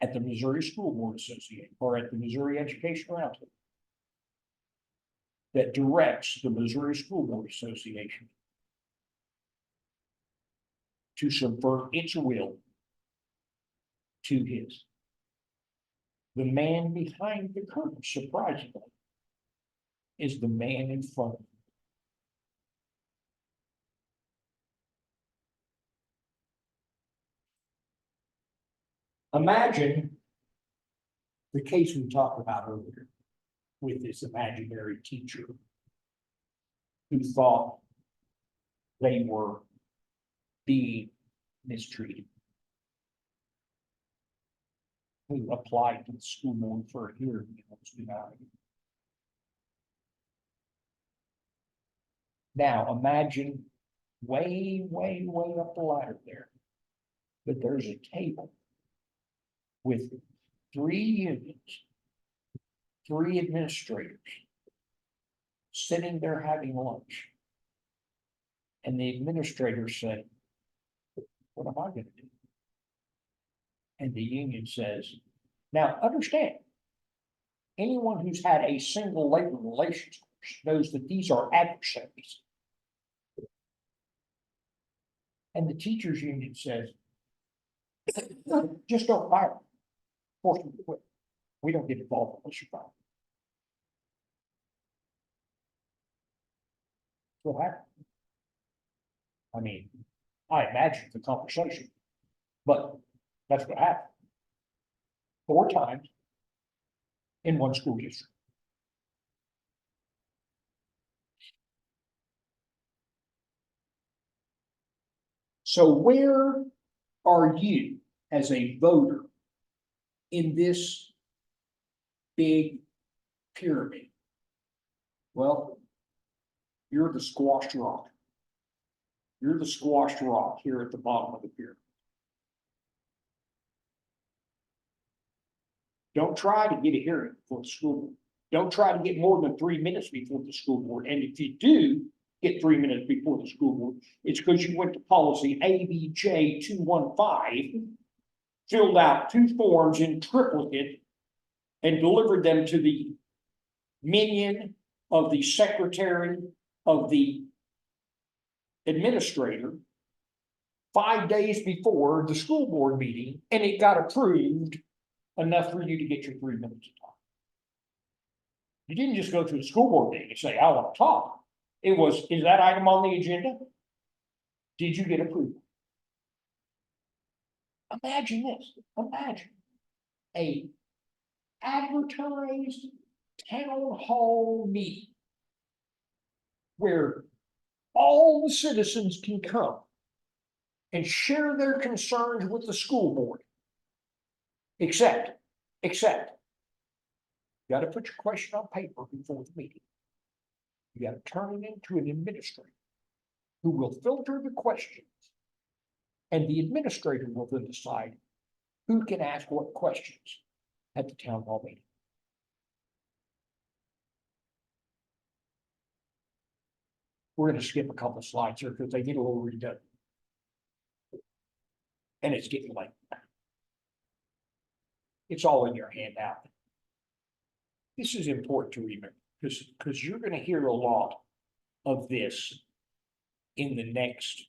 at the Missouri School Board Association or at the Missouri Education Roundtable, that directs the Missouri School Board Association to subvert its will to his. The man behind the curtain, surprisingly, is the man in front of him. Imagine the case we talked about earlier with this imaginary teacher who thought they were being mistreated, who applied to the school board for a hearing and was denied. Now imagine way, way, way up the ladder there, that there's a table with 3 unions, 3 administrators sitting there having lunch. And the administrator said, what am I gonna do? And the union says, now understand, anyone who's had a single labor relations course knows that these are adversaries. And the teachers union says, just don't fire them. Force them to quit. We don't get involved unless you fire them. What happened? I mean, I imagine the conversation, but that's what happened. 4 times in one school district. So where are you as a voter in this big pyramid? Well, you're the squashed rock. You're the squashed rock here at the bottom of the pyramid. Don't try to get a hearing before the school board. Don't try to get more than 3 minutes before the school board. And if you do get 3 minutes before the school board, it's because you went to policy ABJ 215, filled out 2 forms in triplicate, and delivered them to the minion of the secretary of the administrator 5 days before the school board meeting, and it got approved enough for you to get your 3 minutes of time. You didn't just go to a school board meeting and say, I want to talk. It was, is that item on the agenda? Did you get approval? Imagine this, imagine a advertised town hall meeting where all the citizens can come and share their concerns with the school board. Except, you gotta put your question on paper before the meeting. You gotta turn it into an administrator who will filter the questions. And the administrator will then decide who can ask what questions at the town hall meeting. We're gonna skip a couple of slides here because they get a little redundant. And it's getting late. It's all in your handout. This is important to remember because you're going to hear a lot of this in the next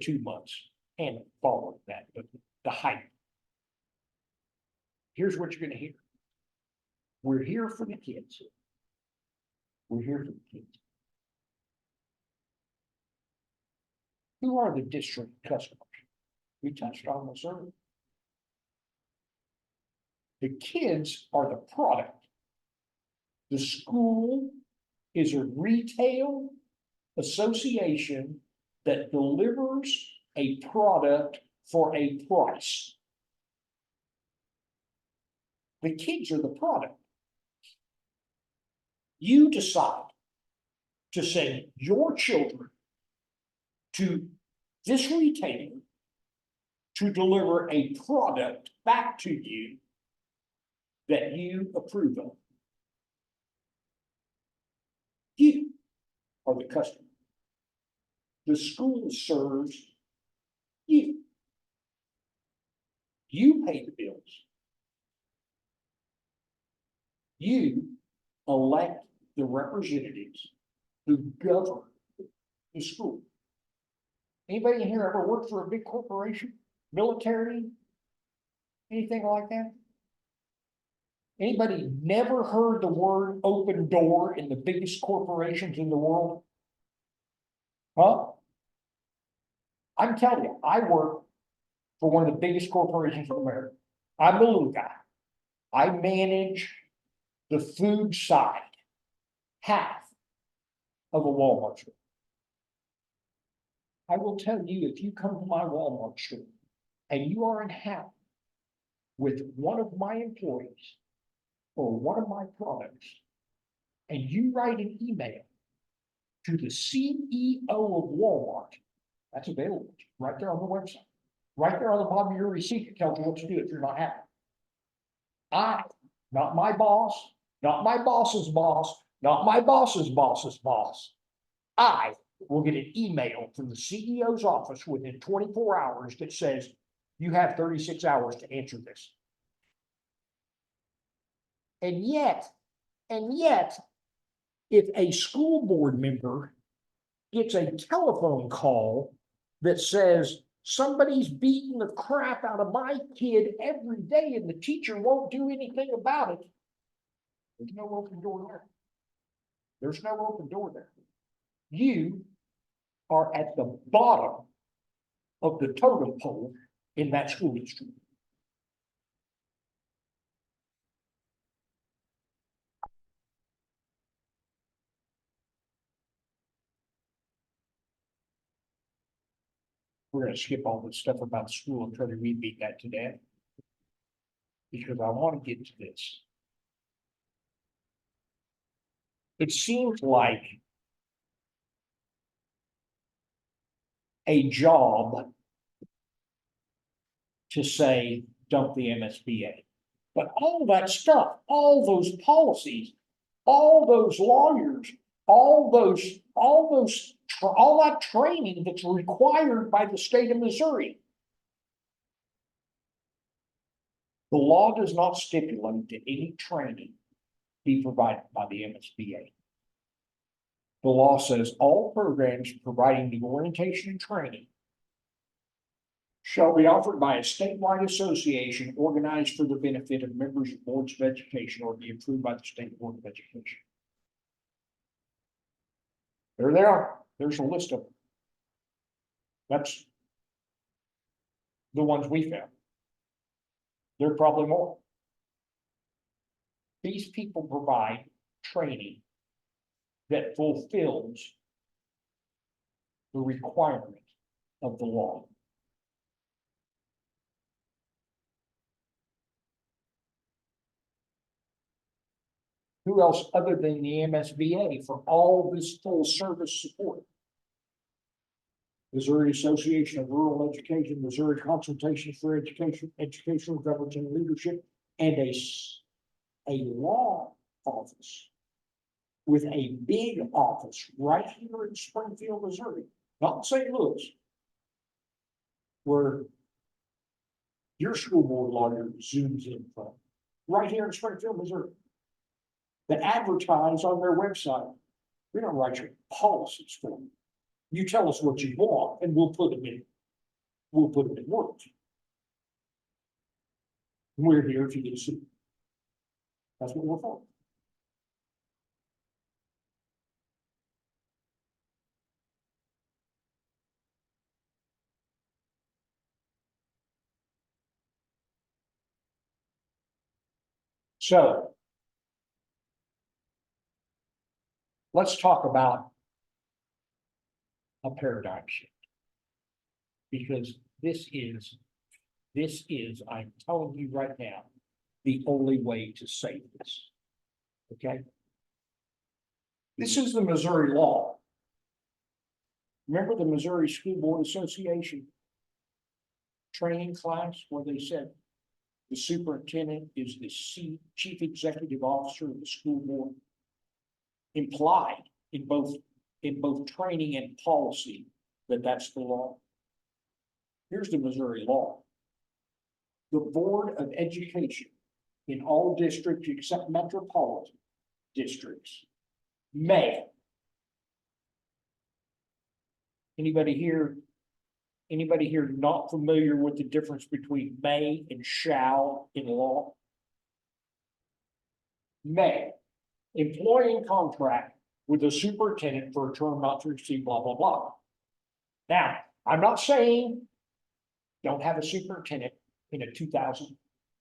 2 months and following that, but the hype. Here's what you're going to hear. We're here for the kids. We're here for the kids. Who are the district customers? We touched on this earlier. The kids are the product. The school is a retail association that delivers a product for a price. The kids are the product. You decide to send your children to this retailer to deliver a product back to you that you approve of. You are the customer. The school serves you. You pay the bills. You elect the representatives who govern the school. Anybody in here ever worked for a big corporation, military, Anything like that? Anybody never heard the word open door in the biggest corporations in the world? Huh? I'm telling you, I work for one of the biggest corporations in America. I'm the little guy. I manage the food side, half of a Walmart store. I will tell you, if you come to my Walmart store and you are unhappy with one of my employees or one of my products, and you write an email to the CEO of Walmart, that's available right there on the website. Right there on the bottom of your receipt, it tells you what to do if you're not happy. Not my boss, not my boss's boss, not my boss's boss's boss. I will get an email from the CEO's office within 24 hours that says, you have 36 hours to answer this. And yet, if a school board member gets a telephone call that says, somebody's beating the crap out of my kid every day and the teacher won't do anything about it, there's no open door there. There's no open door there. You are at the bottom of the totem pole in that school district. We're gonna skip all this stuff about school and try to repeat that to death. Because I want to get to this. It seems like a job to say, dump the MSBA. But all that stuff, all those policies, all those lawyers, all that training that's required by the state of Missouri. The law does not stipulate that any training be provided by the MSBA. The law says all programs providing the orientation and training shall be offered by a statewide association organized for the benefit of members of boards of education or be approved by the state board of education. There they are. There's a list of them. That's the ones we found. There are probably more. These people provide training that fulfills the requirement of the law. Who else other than the MSBA for all this full service support? Missouri Association of Rural Education, Missouri Consultation for Education, Educational Governance and Leadership, and a law office with a big office right here in Springfield, Missouri, not St. Louis, where your school board lawyer zooms in from, right here in Springfield, Missouri, that advertise on their website. We don't write your policies for you. You tell us what you want and we'll put them in words. We're here if you get a suit. That's what we're for. So let's talk about a paradigm shift. Because this is, I'm telling you right now, the only way to save this. Okay? This is the Missouri law. Remember the Missouri School Board Association training class where they said the superintendent is the chief executive officer of the school board? Implied in both training and policy that that's the law. Here's the Missouri law. The Board of Education in all districts except metropolitan districts may. Anybody here Anybody here not familiar with the difference between may and shall in law? May, employee in contract with a superintendent for a term not to exceed blah, blah, blah. Now, I'm not saying don't have a superintendent in a 2,000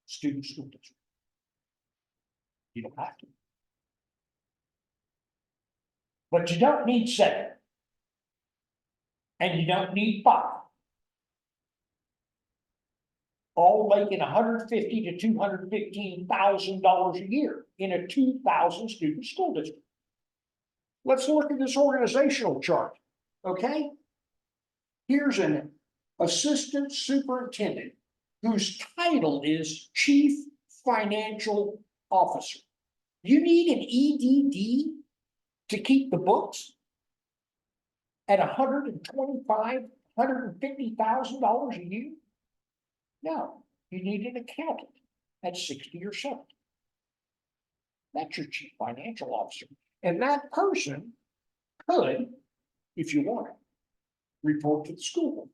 student school district. You don't have to. But you don't need 7. And you don't need 5. All making $150,000 to $215,000 a year in a 2,000 student school district. Let's look at this organizational chart, okay? Here's an assistant superintendent whose title is Chief Financial Officer. You need an EDD to keep the books at $125,000, $150,000 a year? No, you need an accountant at 60 or 70. That's your chief financial officer. And that person could, if you want it, report to the school board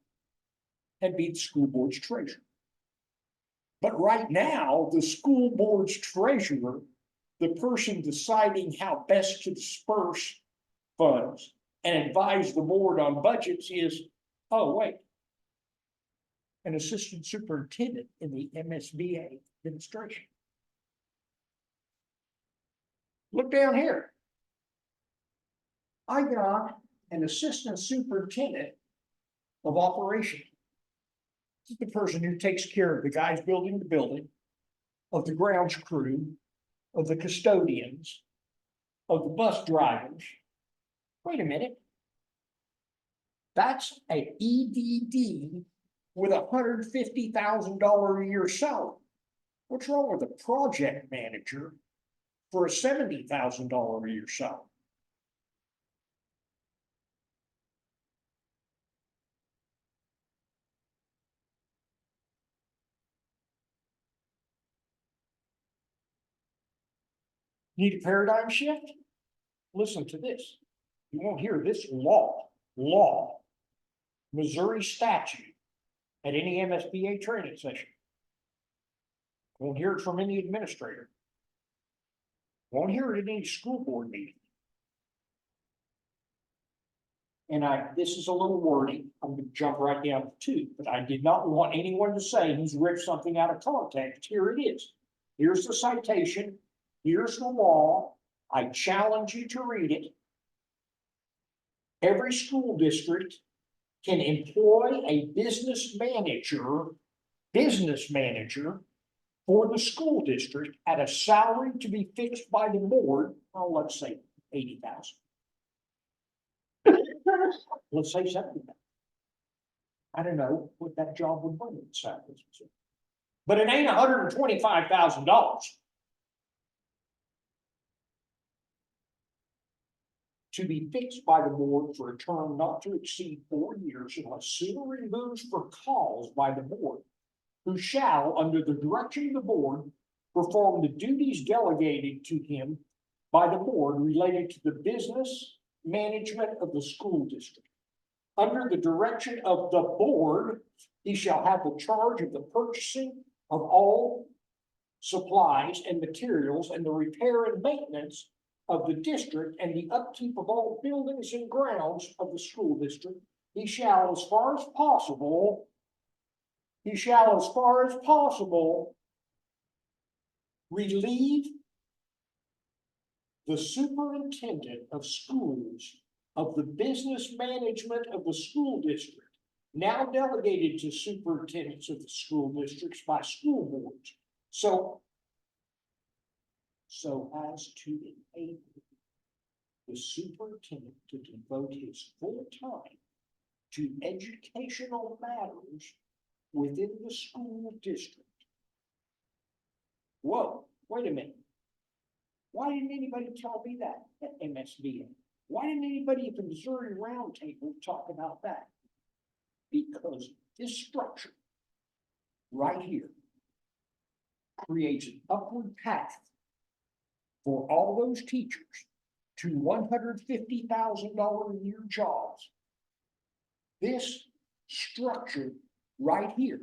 and be the school board's treasurer. But right now, the school board's treasurer, the person deciding how best to disperse funds and advise the board on budgets is, oh, wait, an assistant superintendent in the MSBA administration. Look down here. I got an assistant superintendent of operations. This is the person who takes care of the guys building the building, of the grounds crew, of the custodians, of the bus drivers. Wait a minute. That's an EDD with $150,000 a year salary. What's wrong with a project manager for a $70,000 a year salary? Need a paradigm shift? Listen to this. You won't hear this law, Missouri statute at any MSBA training session. Won't hear it from any administrator. Won't hear it at any school board meeting. And this is a little wordy. I'm going to jump right down to 2, but I did not want anyone to say he's ripped something out of context. Here it is. Here's the citation. Here's the law. I challenge you to read it. Every school district can employ a business manager for the school district at a salary to be fixed by the board. Oh, let's say 80,000. Let's say 70,000. I don't know what that job would bring in salaries. But it ain't $125,000. To be fixed by the board for a term not to exceed 4 years unless suitably removed for cause by the board, who shall, under the direction of the board, perform the duties delegated to him by the board related to the business management of the school district. Under the direction of the board, he shall have the charge of the purchasing of all supplies and materials and the repair and maintenance of the district and the upkeep of all buildings and grounds of the school district. He shall, as far as possible, relieve the superintendent of schools of the business management of the school district, now delegated to superintendents of the school districts by school boards. So as to enable the superintendent to devote his full time to educational matters within the school district. Whoa, wait a minute. Why didn't anybody tell me that at MSBA? Why didn't anybody at the Missouri Roundtable talk about that? Because this structure right here creates an upward path for all those teachers to $150,000 a year jobs. This structure right here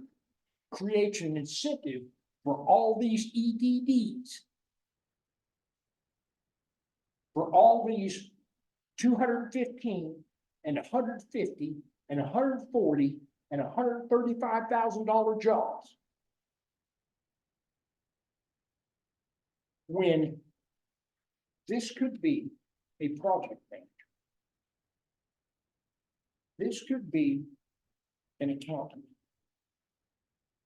creates an incentive for all these EDDs. For all these 215 and 150 and 140 and $135,000 jobs. When this could be a project manager. This could be an accountant.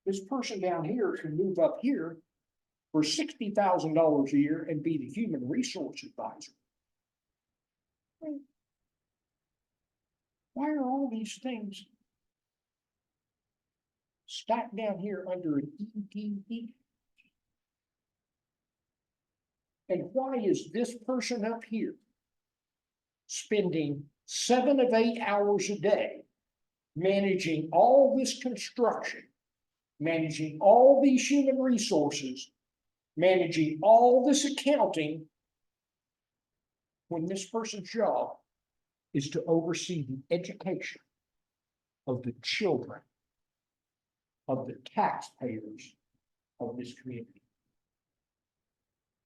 This person down here can move up here for $60,000 a year and be the human resource advisor. Why are all these things stacked down here under an EDD? And why is this person up here spending 7 of 8 hours a day managing all this construction, managing all these human resources, managing all this accounting, when this person's job is to oversee the education of the children of the taxpayers of this community?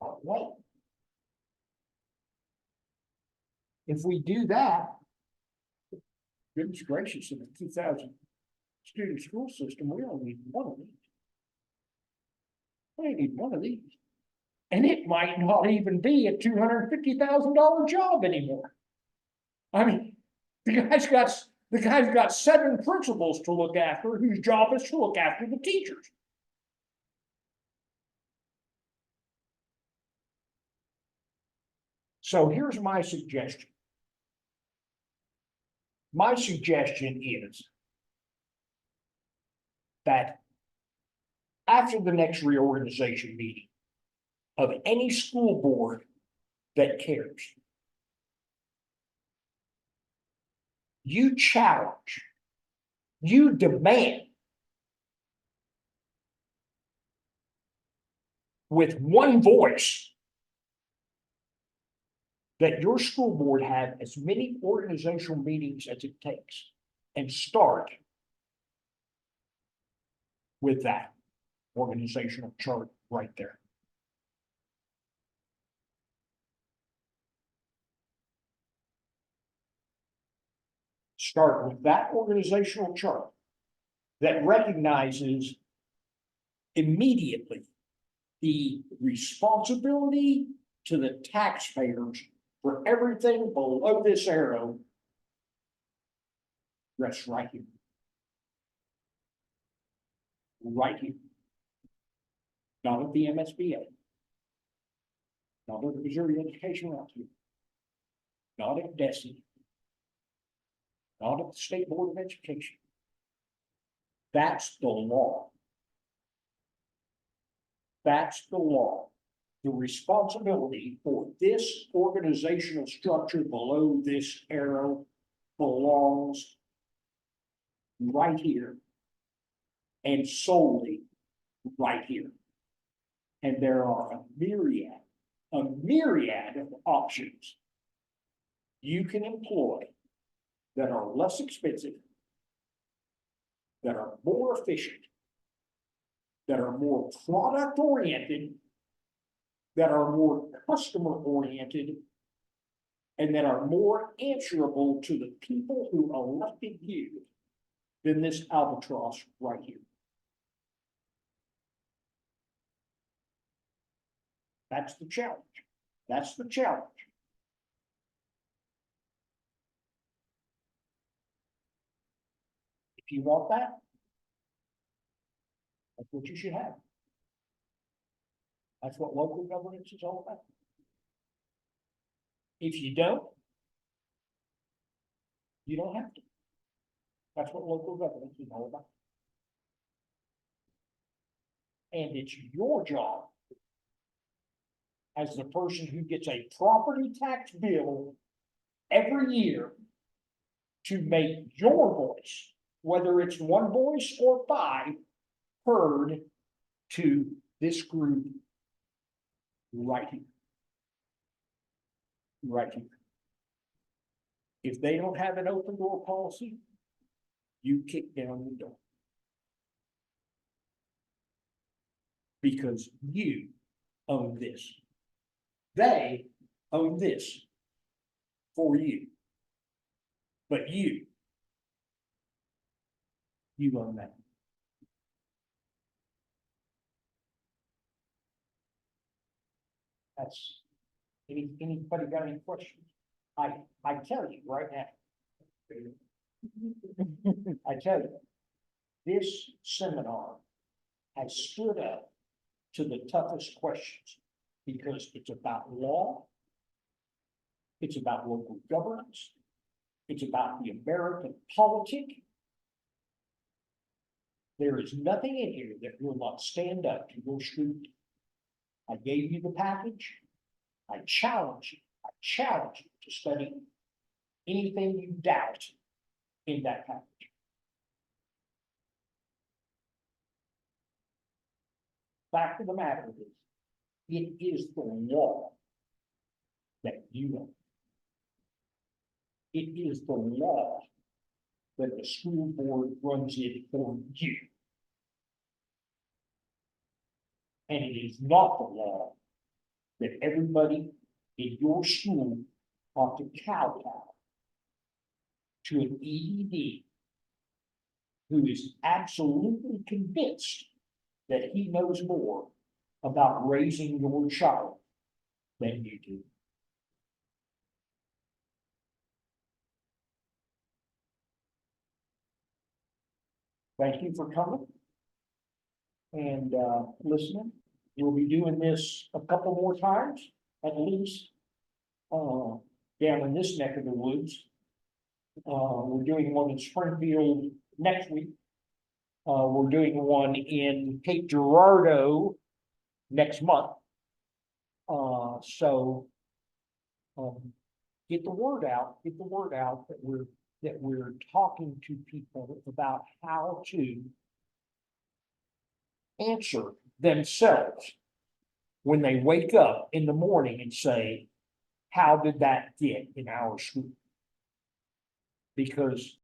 Wait. If we do that, goodness gracious, in the 2,000 student school system, we only need one of these. We need one of these. And it might not even be a $250,000 job anymore. I mean, the guy's got 7 principals to look after, whose job is to look after the teachers. So here's my suggestion. My suggestion is that after the next reorganization meeting of any school board that cares, you challenge, you demand with one voice that your school board have as many organizational meetings as it takes, and start with that organizational chart right there. Start with that organizational chart that recognizes immediately the responsibility to the taxpayers for everything below this arrow rests right here. Right here. Not at the MSBA. Not at the Missouri Education Roundtable. Not at DESE. Not at the State Board of Education. That's the law. That's the law. The responsibility for this organizational structure below this arrow belongs right here and solely right here. And there are a myriad of options you can employ that are less expensive, that are more efficient, that are more product oriented, that are more customer oriented, and that are more answerable to the people who elected you than this albatross right here. That's the challenge. That's the challenge. If you want that, that's what you should have. That's what local governance is all about. If you don't have to. That's what local governance is all about. And it's your job as the person who gets a property tax bill every year to make your voice, whether it's one voice or 5, heard to this group right here. Right here. If they don't have an open door policy, you kick down the door. Because you own this. They own this for you. But you own that. That's, anybody got any questions? I tell you right now. I tell you, this seminar has stood up to the toughest questions because it's about law. It's about local governance. It's about the American politic. There is nothing in here that will not stand up to your scrutiny. I gave you the package. I challenge you to study anything you doubt in that package. Fact of the matter is, it is the law that you own. It is the law that the school board runs it for you. And it is not the law that everybody in your school ought to kowtow to an EDD who is absolutely convinced that he knows more about raising your child than you do. Thank you for coming and listening. We'll be doing this a couple more times, at least, down in this neck of the woods. We're doing one in Springfield next week. We're doing one in Cape Girardeau next month. So get the word out that we're talking to people about how to answer themselves when they wake up in the morning and say, how did that get in our school? Because